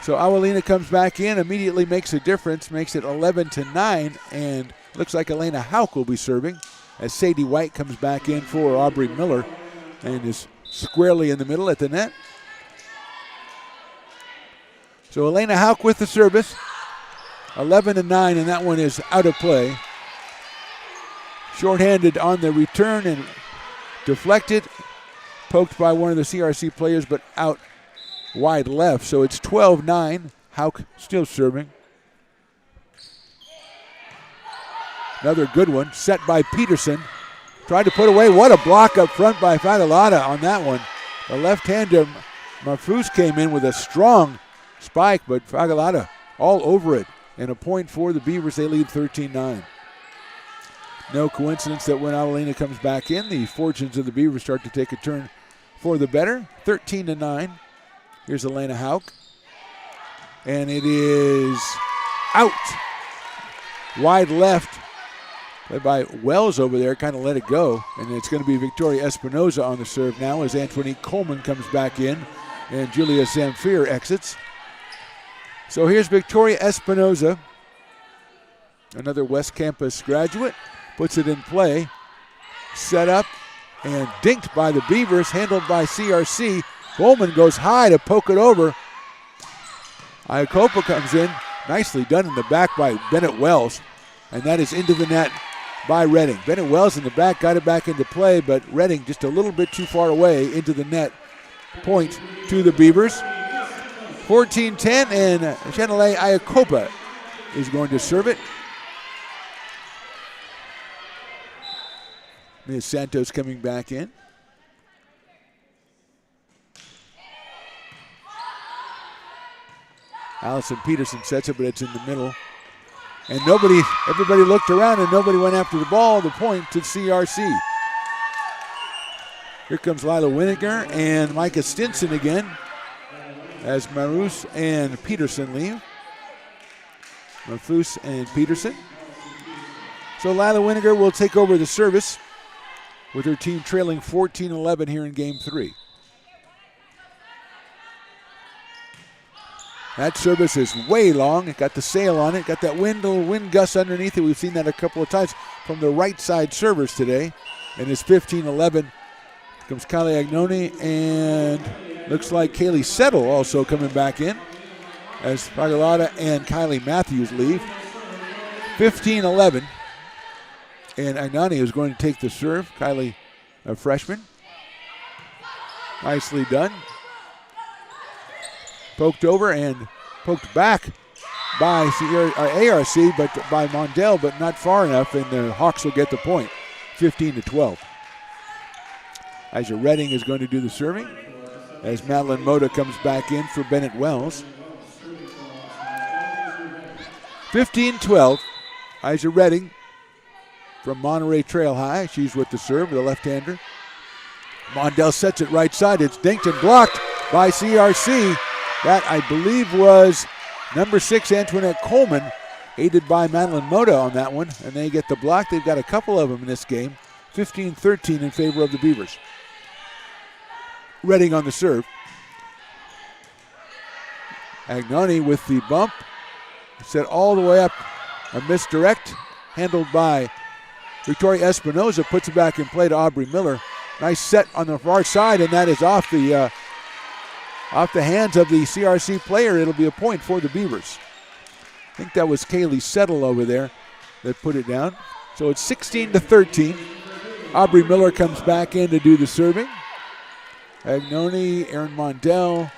So Awalina comes back in, immediately makes a difference, makes it 11-9, and looks like Elena Hauk will be serving as Sadie White comes back in for Aubrey Miller and is squarely in the middle at the net. So Elena Hauk with the service, 11-9, and that one is out of play. Shorthanded on the return and deflected, poked by one of the CRC players, but out wide left. So it's 12-9. Hauk still serving. Another good one, set by Peterson. Tried to put away. What a block up front by Fagalata on that one. The left-hander, Marfus, came in with a strong spike, but Fagalata all over it. And a point for the Beavers. They lead 13-9. No coincidence that when Avelina comes back in, the fortunes of the Beavers start to take a turn for the better. 13-9. Here's Elena Hauk. And it is out. Wide left. Played by Wells over there, kind of let it go. And it's going to be Victoria Espinoza on the serve now as Antonique Coleman comes back in and Julia Zamfir exits. So here's Victoria Espinoza, another West Campus graduate. Puts it in play. Set up and dinked by the Beavers, handled by CRC. Coleman goes high to poke it over. Iacopa comes in. Nicely done in the back by Bennett Wells. And that is into the net by Redding. Bennett Wells in the back got it back into play, but Redding just a little bit too far away into the net. Point to the Beavers. 14-10, and Chanelay Iacopa is going to serve it. Mia Santos coming back in. Allison Peterson sets it, but it's in the middle. And everybody looked around and nobody went after the ball. The point to CRC. Here comes Lila Winiger and Micah Stinson again as Marus and Peterson leave. Marfus and Peterson. So Lila Winiger will take over the service with her team trailing 14-11 here in Game 3. That service is way long. It got the sail on it, got that wind gust underneath it. We've seen that a couple of times from the right side servers today. And it's 15-11. Comes Kylie Agnoni and looks like Kaylee Settle also coming back in as Pagalata and Kylie Matthews leave. 15-11. And Agnoni is going to take the serve. Kylie, a freshman. Nicely done. Poked over and poked back by ARC, but by Mondale, but not far enough, and the Hawks will get the point, 15-12. Isa Redding is going to do the serving as Madeline Moda comes back in for Bennett Wells. 15-12. Isa Redding from Monterey Trail High. She's with the serve, the left-hander. Mondale sets it right side. It's dinked and blocked by CRC. That, I believe, was number 6, Antoinette Coleman, aided by Madeline Moda on that one, and they get the block. They've got a couple of them in this game. 15-13 in favor of the Beavers. Redding on the serve. Agnoni with the bump. Set all the way up. A misdirect handled by Victoria Espinoza. Puts it back in play to Aubrey Miller. Nice set on the far side, and that is off the hands of the CRC player. It'll be a point for the Beavers. I think that was Kaylee Settle over there that put it down. So it's 16-13. Aubrey Miller comes back in to do the serving. Agnoni, Erin Mondell,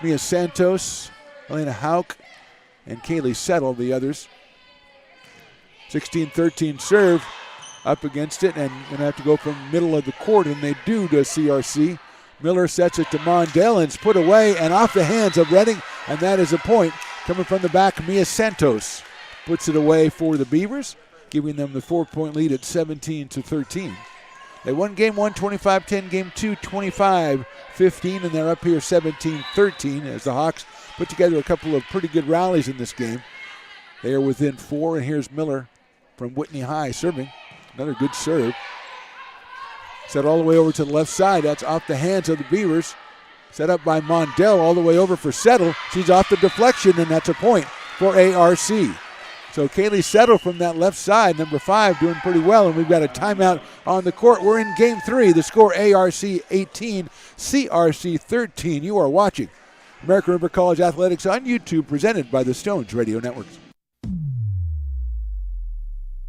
Mia Santos, Elena Hauk, and Kaylee Settle, the others. 16-13 serve up against it, and going to have to go from middle of the court, and they do to CRC. Miller sets it to Mondell, and it's put away and off the hands of Redding, and that is a point coming from the back. Mia Santos puts it away for the Beavers, giving them the 4-point lead at 17-13. They won game 1 25-10, game 2 25-15, and they're up here 17-13 as the Hawks put together a couple of pretty good rallies in this game. They are within 4, and here's Miller from Whitney High serving. Another good serve. Set all the way over to the left side. That's off the hands of the Beavers. Set up by Mondell all the way over for Settle. She's off the deflection, and that's a point for ARC. So Kaylee Settle from that left side, number 5, doing pretty well, and we've got a timeout on the court. We're in game 3. The score ARC 18, CRC 13. You are watching American River College Athletics on YouTube, presented by the Stones Radio Networks.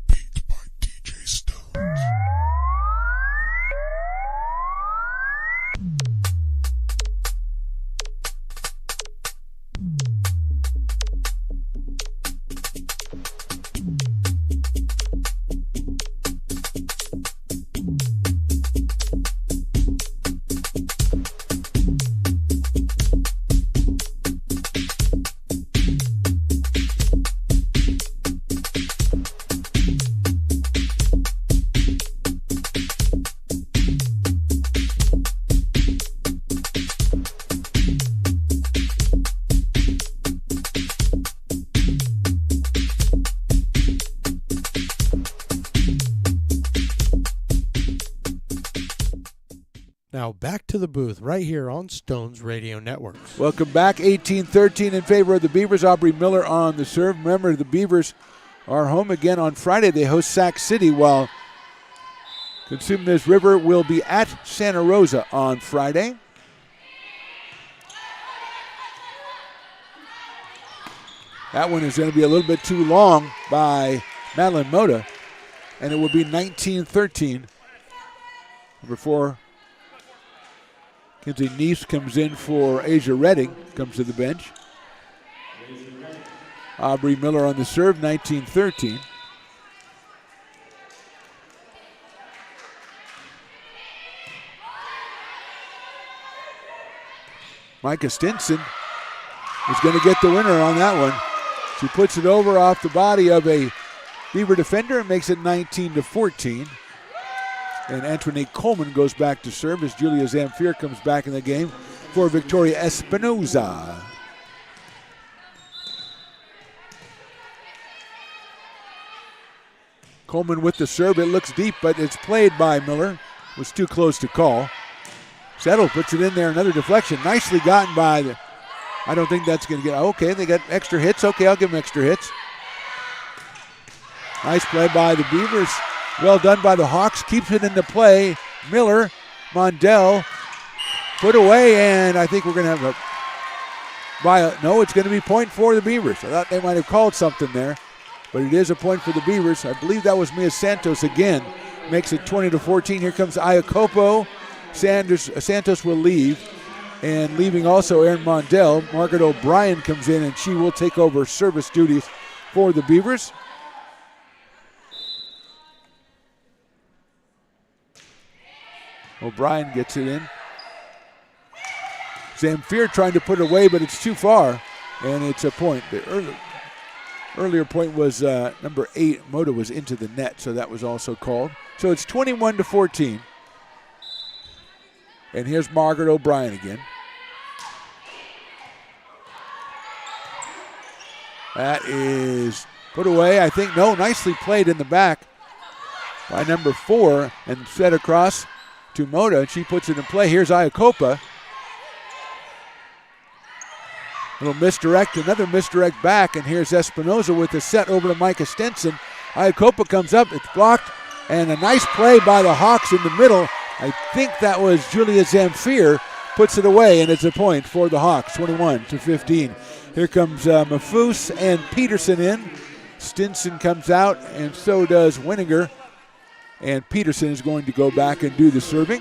Beat by DJ Stones. Now back to the booth right here on Stones Radio Networks. Welcome back. 18-13 in favor of the Beavers. Aubrey Miller on the serve. Remember, the Beavers are home again on Friday. They host Sac City, while Cosumnes River will be at Santa Rosa on Friday. That one is going to be a little bit too long by Madeline Moda, and it will be 19-13 before Kinsey Neese comes in for Asia Redding, comes to the bench. Aubrey Miller on the serve, 19-13. Micah Stinson is going to get the winner on that one. She puts it over off the body of a Beaver defender and makes it 19-14. And Antoinette Coleman goes back to serve as Julia Zamfir comes back in the game for Victoria Espinoza. Coleman with the serve. It looks deep, but it's played by Miller. Was too close to call. Settle puts it in there. Another deflection. Nicely gotten by the... I don't think that's going to get... Okay, they got extra hits. Okay, I'll give them extra hits. Nice play by the Beavers. Well done by the Hawks. Keeps it into play. Miller, Mondell, put away, and I think we're going to have no, it's going to be point for the Beavers. I thought they might have called something there, but it is a point for the Beavers. I believe that was Mia Santos again. Makes it 20-14. Here comes Iacopo. Santos will leave, and leaving also Erin Mondell. Margaret O'Brien comes in, and she will take over service duties for the Beavers. O'Brien gets it in. Zamfir trying to put it away, but it's too far, and it's a point. The earlier point was number 8. Moda was into the net, so that was also called. So it's 21-14. And here's Margaret O'Brien again. That is put away, I think. No, nicely played in the back by number 4 and set across to Moda. She puts it in play. Here's Iacopa. Little misdirect, another misdirect back, and here's Espinoza with the set over to Micah Stenson. Iacopa comes up, it's blocked, and a nice play by the Hawks in the middle. I think that was Julia Zamfir, puts it away, and it's a point for the Hawks, 21-15. Here comes Mafus and Peterson in. Stinson comes out, and so does Winninger. And Peterson is going to go back and do the serving.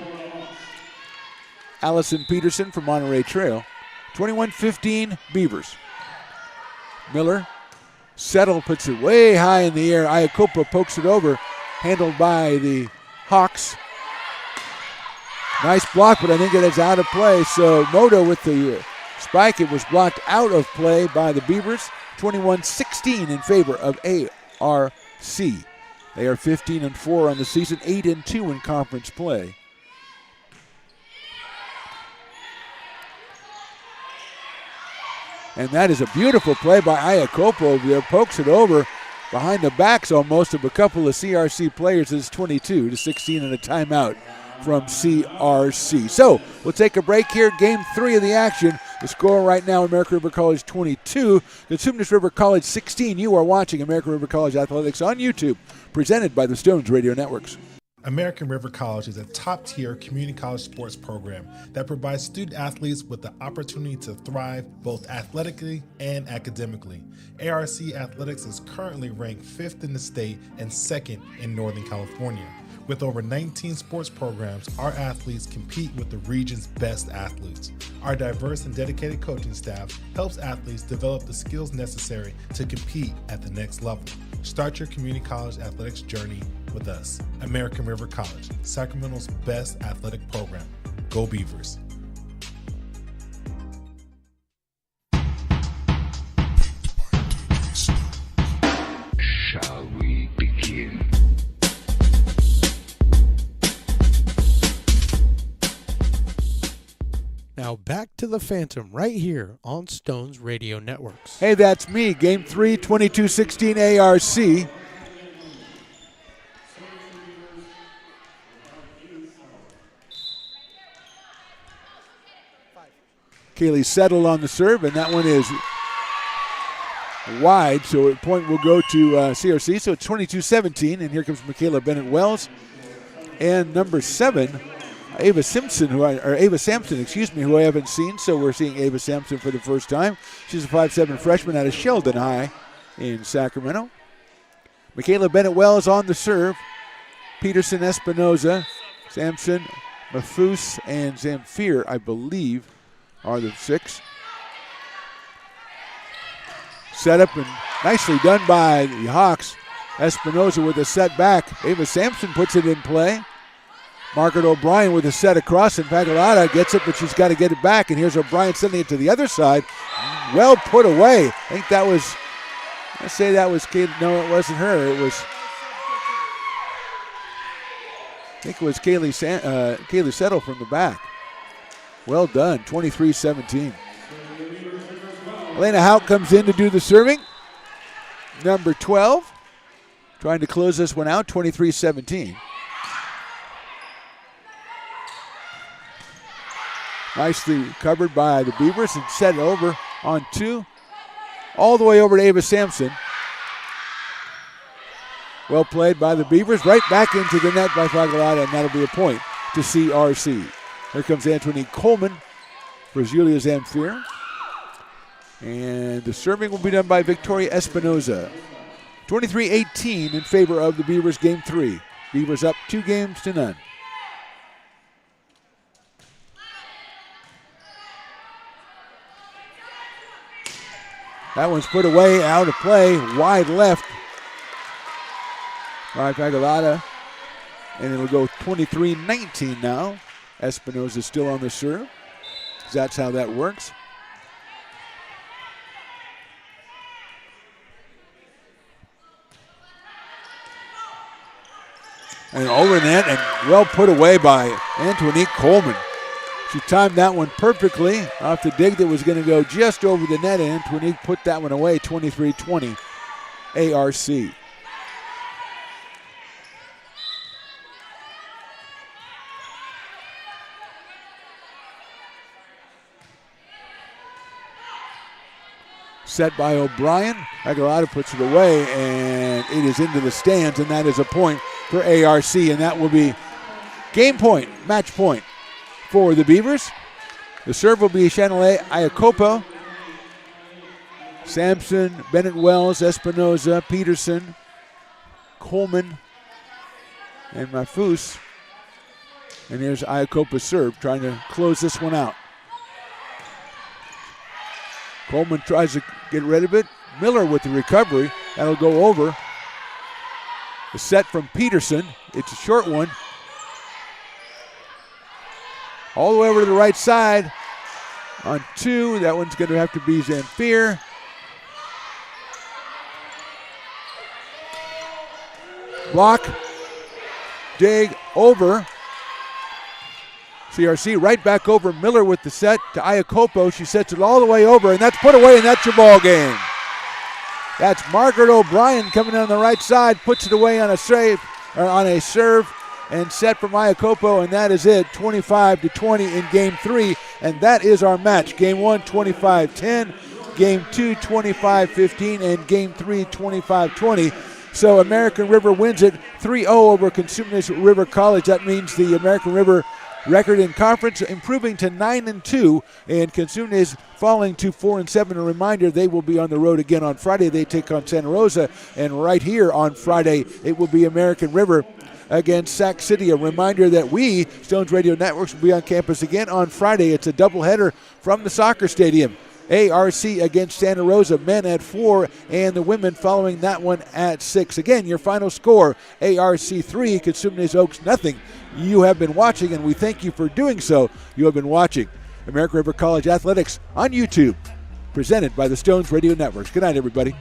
Allison Peterson from Monterey Trail. 21-15 Beavers. Miller, Settle puts it way high in the air. Iacopa pokes it over, handled by the Hawks. Nice block, but I think it is out of play. So Moda with the spike. It was blocked out of play by the Beavers. 21-16 in favor of ARC. They are 15-4 on the season, 8-2 in conference play. And that is a beautiful play by Iacopo over there. Pokes it over behind the backs almost of a couple of CRC players. It's 22-16 and a timeout from CRC. So we'll take a break here. Game 3 of the action. The score right now, American River College 22, Cosumnes River College 16. You are watching American River College Athletics on YouTube, presented by the Stones Radio Networks. American River College is a top-tier community college sports program that provides student athletes with the opportunity to thrive both athletically and academically. ARC Athletics is currently ranked 5th in the state and 2nd in Northern California. With over 19 sports programs, our athletes compete with the region's best athletes. Our diverse and dedicated coaching staff helps athletes develop the skills necessary to compete at the next level. Start your community college athletics journey with us. American River College, Sacramento's best athletic program. Go Beavers. Shall we begin? Now back to the Phantom right here on Stones Radio Networks. Hey, that's me. Game 3, 22-16 ARC. Kaylee Settle on the serve, and that one is wide, so a point will go to CRC. So it's 22-17, and here comes Michaela Bennett-Wells. And number 7, Ava Sampson, who I haven't seen. So we're seeing Ava Sampson for the first time. She's a 5'7" freshman out of Sheldon High in Sacramento. Michaela Bennett-Wells on the serve. Peterson, Espinoza, Sampson, Mafus, and Zamfir, I believe, are the 6. Set up and Nicely done by the Hawks. Espinoza with a set back. Ava Sampson puts it in play. Margaret O'Brien with a set across, and Pagalata gets it, but she's got to get it back. And here's O'Brien sending it to the other side. Well put away. I think that was, let's say that was, no, it wasn't her. It was, I think it was Kaylee Settle from the back. Well done, 23-17. Elena Houck comes in to do the serving. Number 12, trying to close this one out, 23-17. Nicely covered by the Beavers and set it over on 2. All the way over to Ava Sampson. Well played by the Beavers. Right back into the net by Fagalata, and that'll be a point to CRC. Here comes Antoinette Coleman for Julia Zamfir. And the serving will be done by Victoria Espinoza. 23-18 in favor of the Beavers, game 3. Beavers up 2-0. That one's put away, out of play, wide left by Pagalata. And it'll go 23-19 now. Espinoza still on the serve. That's how that works. And over net and well put away by Antoinette Coleman. She timed that one perfectly off the dig that was going to go just over the net, and Antoinette put that one away, 23-20, ARC. Set by O'Brien. Aguilada puts it away, and it is into the stands, and that is a point for ARC, and that will be game point, match point for the Beavers. The serve will be Chanel Iacopo, Sampson, Bennett Wells, Espinoza, Peterson, Coleman, and Mafus. And here's Iacopo's serve, trying to close this one out. Coleman tries to get rid of it. Miller with the recovery. That'll go over. The set from Peterson. It's a short one. All the way over to the right side. On 2. That one's going to have to be Zamfir. Block. Dig over. CRC right back over. Miller with the set to Iacopo. She sets it all the way over, and that's put away, and that's your ball game. That's Margaret O'Brien coming on the right side, puts it away on a serve, and set from Iacopo, and that is it. 25-20 in game 3, and that is our match. Game 1, 25-10. Game 2, 25-15, and game 3, 25-20. So American River wins it 3-0 over Cosumnes River College. That means the American River record in conference improving to 9-2, and Cosumnes falling to 4-7. A reminder, they will be on the road again on Friday. They take on Santa Rosa, and right here on Friday, it will be American River against Sac City. A reminder that we, Stones Radio Networks, will be on campus again on Friday. It's a doubleheader from the soccer stadium. ARC against Santa Rosa, men at 4, and the women following that one at 6. Again, your final score, ARC 3, Cosumnes Oaks nothing. You have been watching, and we thank you for doing so. You have been watching American River College Athletics on YouTube, presented by the Stones Radio Networks. Good night, everybody.